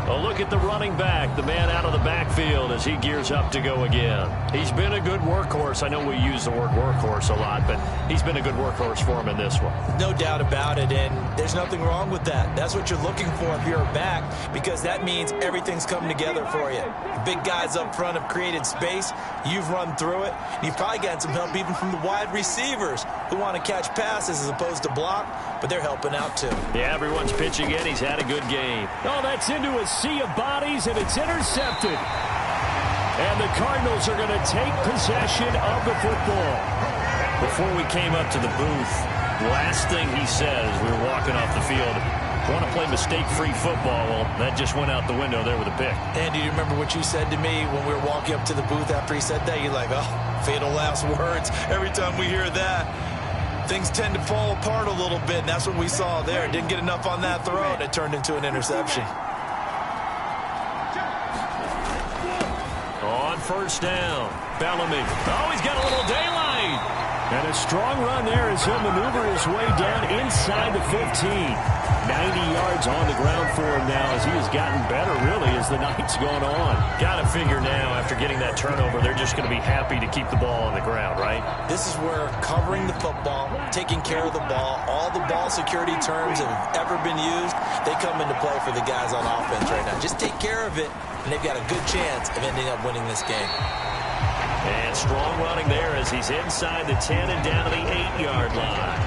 A look at the running back, the man out of the backfield as he gears up to go again. He's been a good workhorse. I know we use the word workhorse a lot, but he's been a good workhorse for him in this one. No doubt about it, and there's nothing wrong with that. That's what you're looking for if you're a back, because that means everything's coming together for you. The big guys up front have created space. You've run through it. You've probably gotten some help even from the wide receivers who want to catch passes as opposed to block, but they're helping out too. Yeah, everyone's pitching in. He's had a good game. Oh, that's into a sea of bodies, and it's intercepted. And the Cardinals are going to take possession of the football. Before we came up to the booth, last thing he said as we were walking off the field, want to play mistake-free football. Well, that just went out the window there with a pick. And do you remember what you said to me when we were walking up to the booth after he said that? You're like, oh, fatal last words. Every time we hear that, things tend to fall apart a little bit, and that's what we saw there. Didn't get enough on that throw, and it turned into an interception. On first down, Bellamy. Oh, he's got a little daylight. And a strong run there as he'll maneuver his way down inside the 15. 90 yards on the ground for him now as he has gotten better, really, as the night's gone on. Got to figure now, after getting that turnover, they're just going to be happy to keep the ball on the ground, right? This is where covering the football, taking care of the ball, all the ball security terms that have ever been used, they come into play for the guys on offense right now. Just take care of it, and they've got a good chance of ending up winning this game. And strong running there as he's inside the 10 and down to the 8-yard line.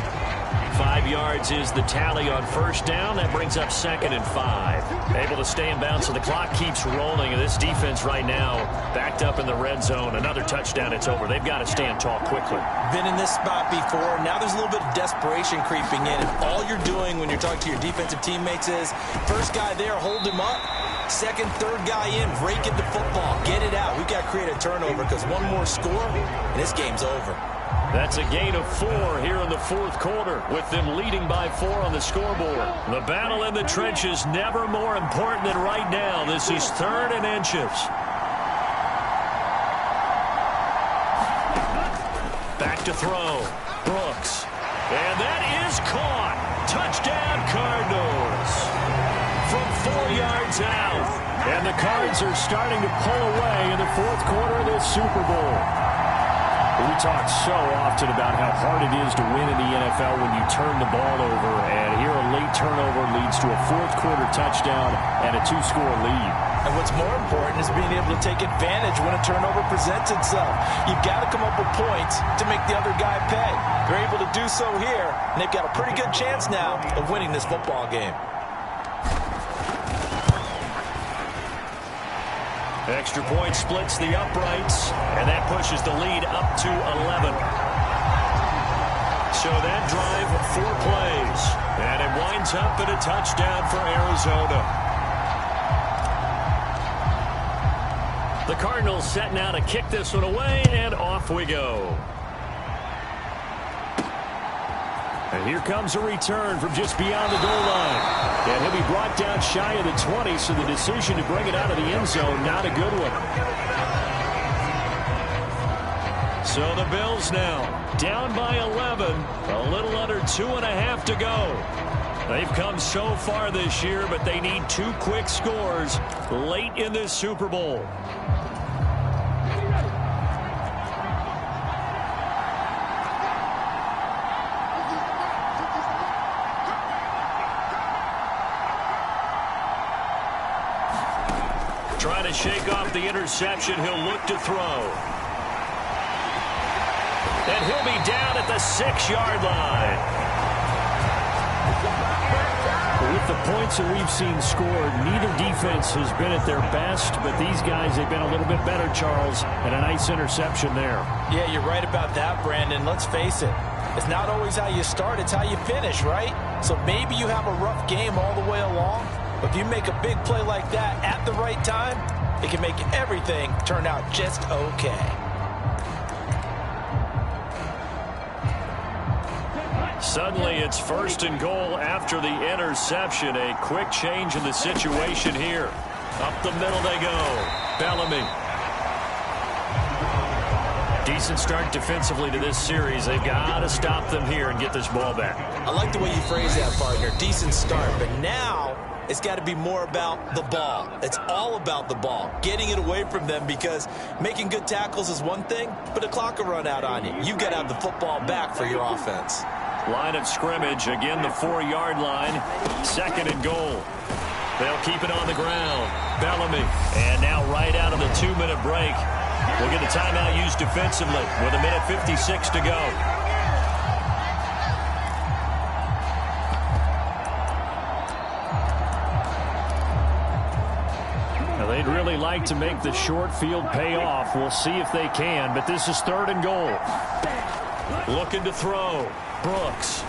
5 yards is the tally on first down. That brings up second and 5. Able to stay in bounds, so the clock keeps rolling. And this defense right now backed up in the red zone. Another touchdown, it's over. They've got to stand tall quickly. Been in this spot before. Now there's a little bit of desperation creeping in. And all you're doing when you're talking to your defensive teammates is, first guy there, hold him up. Second, third guy in, rake at the football. Get it out. We've got to create a turnover because one more score, and this game's over. That's a gain of 4 here in the fourth quarter, with them leading by 4 on the scoreboard. The battle in the trenches never more important than right now. This is 3rd and inches. Back to throw. Brooks. And that is caught. Touchdown, Cardinals. From 4 yards out. And the Cards are starting to pull away in the fourth quarter of this Super Bowl. We talk so often about how hard it is to win in the NFL when you turn the ball over, and here a late turnover leads to a fourth-quarter touchdown and a 2-score lead. And what's more important is being able to take advantage when a turnover presents itself. You've got to come up with points to make the other guy pay. They're able to do so here, and they've got a pretty good chance now of winning this football game. Extra point splits the uprights, and that pushes the lead up to 11. So that drive, 4 plays, and it winds up in a touchdown for Arizona. The Cardinals set now to kick this one away, and off we go. And here comes a return from just beyond the goal line. And he'll be brought down shy of the 20, so the decision to bring it out of the end zone, not a good one. So the Bills now down by 11, a little under 2.5 to go. They've come so far this year, but they need 2 quick scores late in this Super Bowl. Trying to shake off the interception, he'll look to throw. And he'll be down at the 6-yard line. With the points that we've seen scored, neither defense has been at their best, but these guys have been a little bit better, Charles, and a nice interception there. Yeah, you're right about that, Brandon. Let's face it. It's not always how you start, it's how you finish, right? So maybe you have a rough game all the way along, but if you make a big play like that at the right time, it can make everything turn out just okay. Suddenly it's 1st and goal after the interception. A quick change in the situation here. Up the middle they go. Bellamy. Decent start defensively to this series. They've got to stop them here and get this ball back. I like the way you phrase that, partner. Decent start, but now it's got to be more about the ball. It's all about the ball, getting it away from them, because making good tackles is one thing, but the clock will run out on you. You've got to have the football back for your offense. Line of scrimmage, again the 4-yard line. 2nd and goal. They'll keep it on the ground. Bellamy. And now right out of the 2-minute break, we'll get a timeout used defensively with 1:56 to go. Now they'd really like to make the short field pay off. We'll see if they can, but this is 3rd and goal. Looking to throw. Brooks.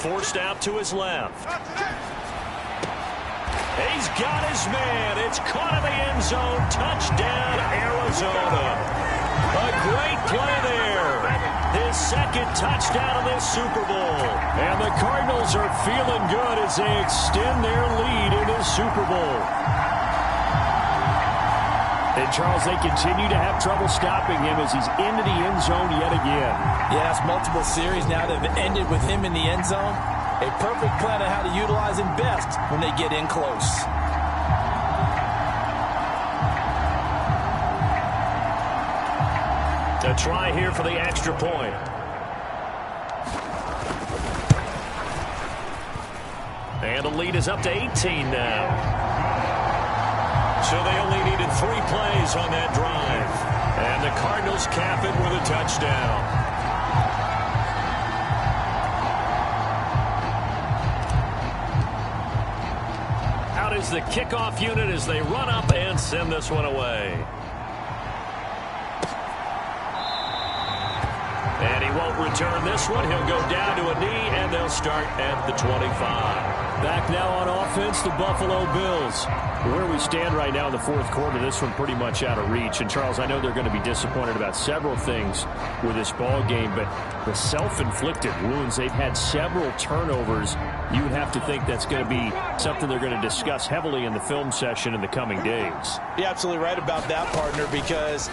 Forced out to his left. He's got his man. It's caught in the end zone. Touchdown, Arizona. A great play there. His 2nd touchdown of this Super Bowl. And the Cardinals are feeling good as they extend their lead in this Super Bowl. And Charles, they continue to have trouble stopping him as he's into the end zone yet again. Yes, multiple series now that have ended with him in the end zone. A perfect plan on how to utilize him best when they get in close. A try here for the extra point. And the lead is up to 18 now. So they only needed 3 plays on that drive. And the Cardinals cap it with a touchdown. Out is the kickoff unit as they run up and send this one away. And he won't return this one. He'll go down to a knee, and they'll start at the 25. Back now on offense, the Buffalo Bills. Where we stand right now in the 4th quarter, this one pretty much out of reach. And, Charles, I know they're going to be disappointed about several things with this ball game, but the self-inflicted wounds, they've had several turnovers. You would have to think that's going to be something they're going to discuss heavily in the film session in the coming days. You're absolutely right about that, partner, because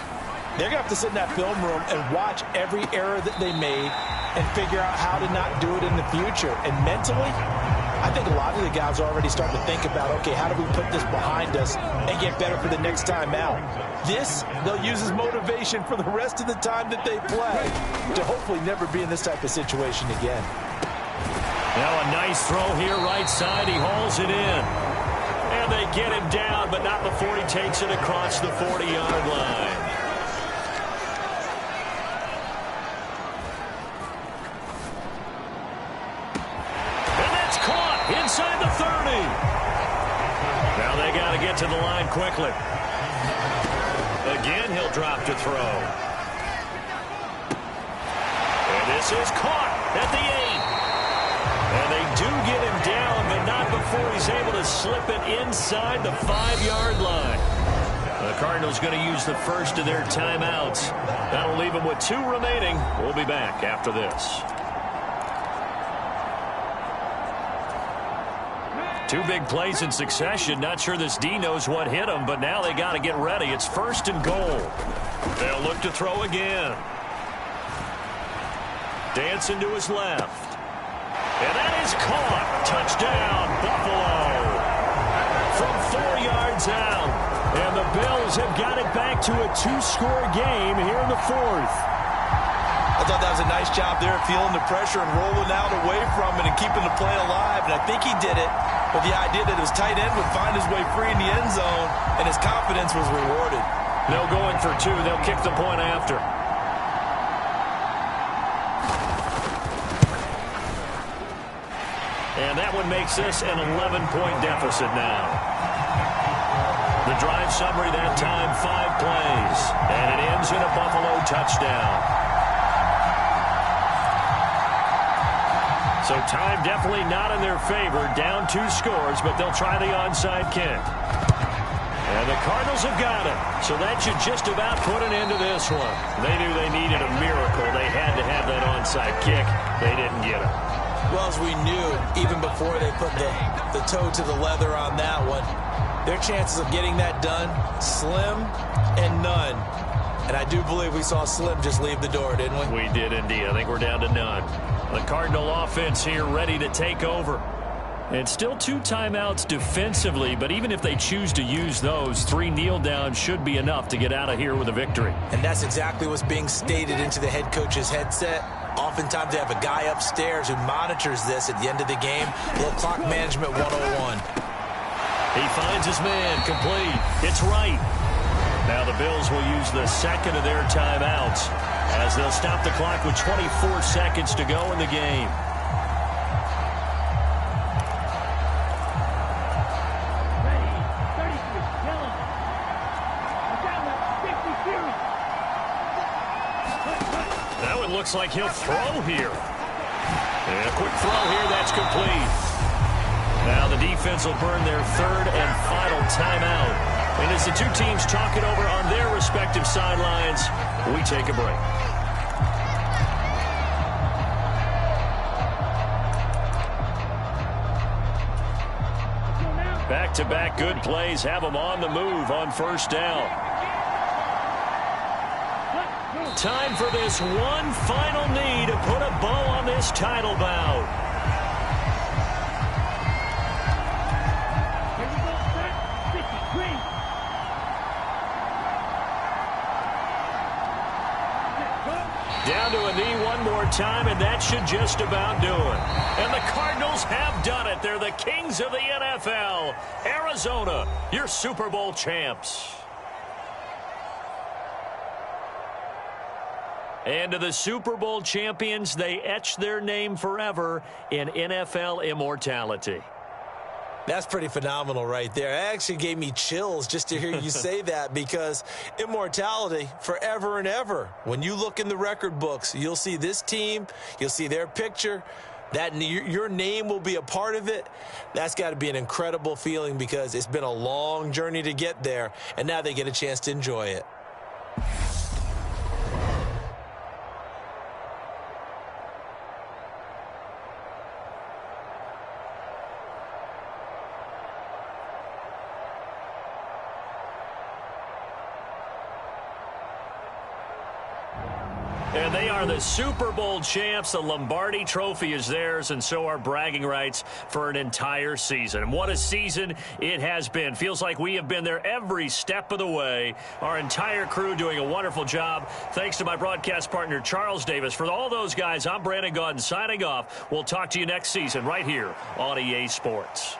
they're going to have to sit in that film room and watch every error that they made and figure out how to not do it in the future. And mentally, I think a lot of the guys are already starting to think about, okay, how do we put this behind us and get better for the next time out? This, they'll use as motivation for the rest of the time that they play to hopefully never be in this type of situation again. Now a nice throw here right side. He hauls it in. And they get him down, but not before he takes it across the 40-yard line. Inside the 30. Now they got to get to the line quickly. Again, he'll drop to throw. And this is caught at the 8. And they do get him down, but not before he's able to slip it inside the 5-yard line. The Cardinals going to use the first of their timeouts. That'll leave them with 2 remaining. We'll be back after this. 2 big plays in succession. Not sure this D knows what hit him, but now they got to get ready. It's 1st and goal. They'll look to throw again. Dancing to his left. And that is caught. Touchdown, Buffalo. From 4 yards out. And the Bills have got it back to a 2-score game here in the 4th. I thought that was a nice job there, feeling the pressure and rolling out away from it and keeping the play alive. And I think he did it with the idea that his tight end would find his way free in the end zone, and his confidence was rewarded. No going for 2. They'll kick the point after. And that one makes this an 11-point deficit now. The drive summary that time, 5 plays. And it ends in a Buffalo touchdown. So time definitely not in their favor. Down 2 scores, but they'll try the onside kick. And the Cardinals have got it. So that should just about put an end to this one. They knew they needed a miracle. They had to have that onside kick. They didn't get it. Well, as we knew, even before they put the toe to the leather on that one, their chances of getting that done, slim and none. And I do believe we saw Slim just leave the door, didn't we? We did indeed. I think we're down to none. The Cardinal offense here ready to take over. And still 2 timeouts defensively, but even if they choose to use those, 3 kneel downs should be enough to get out of here with a victory. And that's exactly what's being stated into the head coach's headset. Oftentimes they have a guy upstairs who monitors this at the end of the game. A little clock management 101. He finds his man, complete. It's right. Now the Bills will use the second of their timeouts as they'll stop the clock with 24 seconds to go in the game. That one looks like he'll throw here. And a quick throw here, that's complete. Now the defense will burn their 3rd and final timeout. And as the 2 teams talk it over on their respective sidelines, we take a break. Back-to-back good plays have them on the move on 1st down. Time for this one final knee to put a bow on this title bout. Down to a knee one more time, and that should just about do it. And the Cardinals have done it. They're the kings of the NFL. Arizona, your Super Bowl champs. And to the Super Bowl champions, they etch their name forever in NFL immortality. That's pretty phenomenal right there. It actually gave me chills just to hear you say that, because immortality forever and ever. When you look in the record books, you'll see this team, you'll see their picture, that your name will be a part of it. That's got to be an incredible feeling, because it's been a long journey to get there, and now they get a chance to enjoy it. And they are the Super Bowl champs. The Lombardi Trophy is theirs, and so are bragging rights for an entire season. And what a season it has been. Feels like we have been there every step of the way. Our entire crew doing a wonderful job. Thanks to my broadcast partner, Charles Davis. For all those guys, I'm Brandon Gaudin signing off. We'll talk to you next season right here on EA Sports.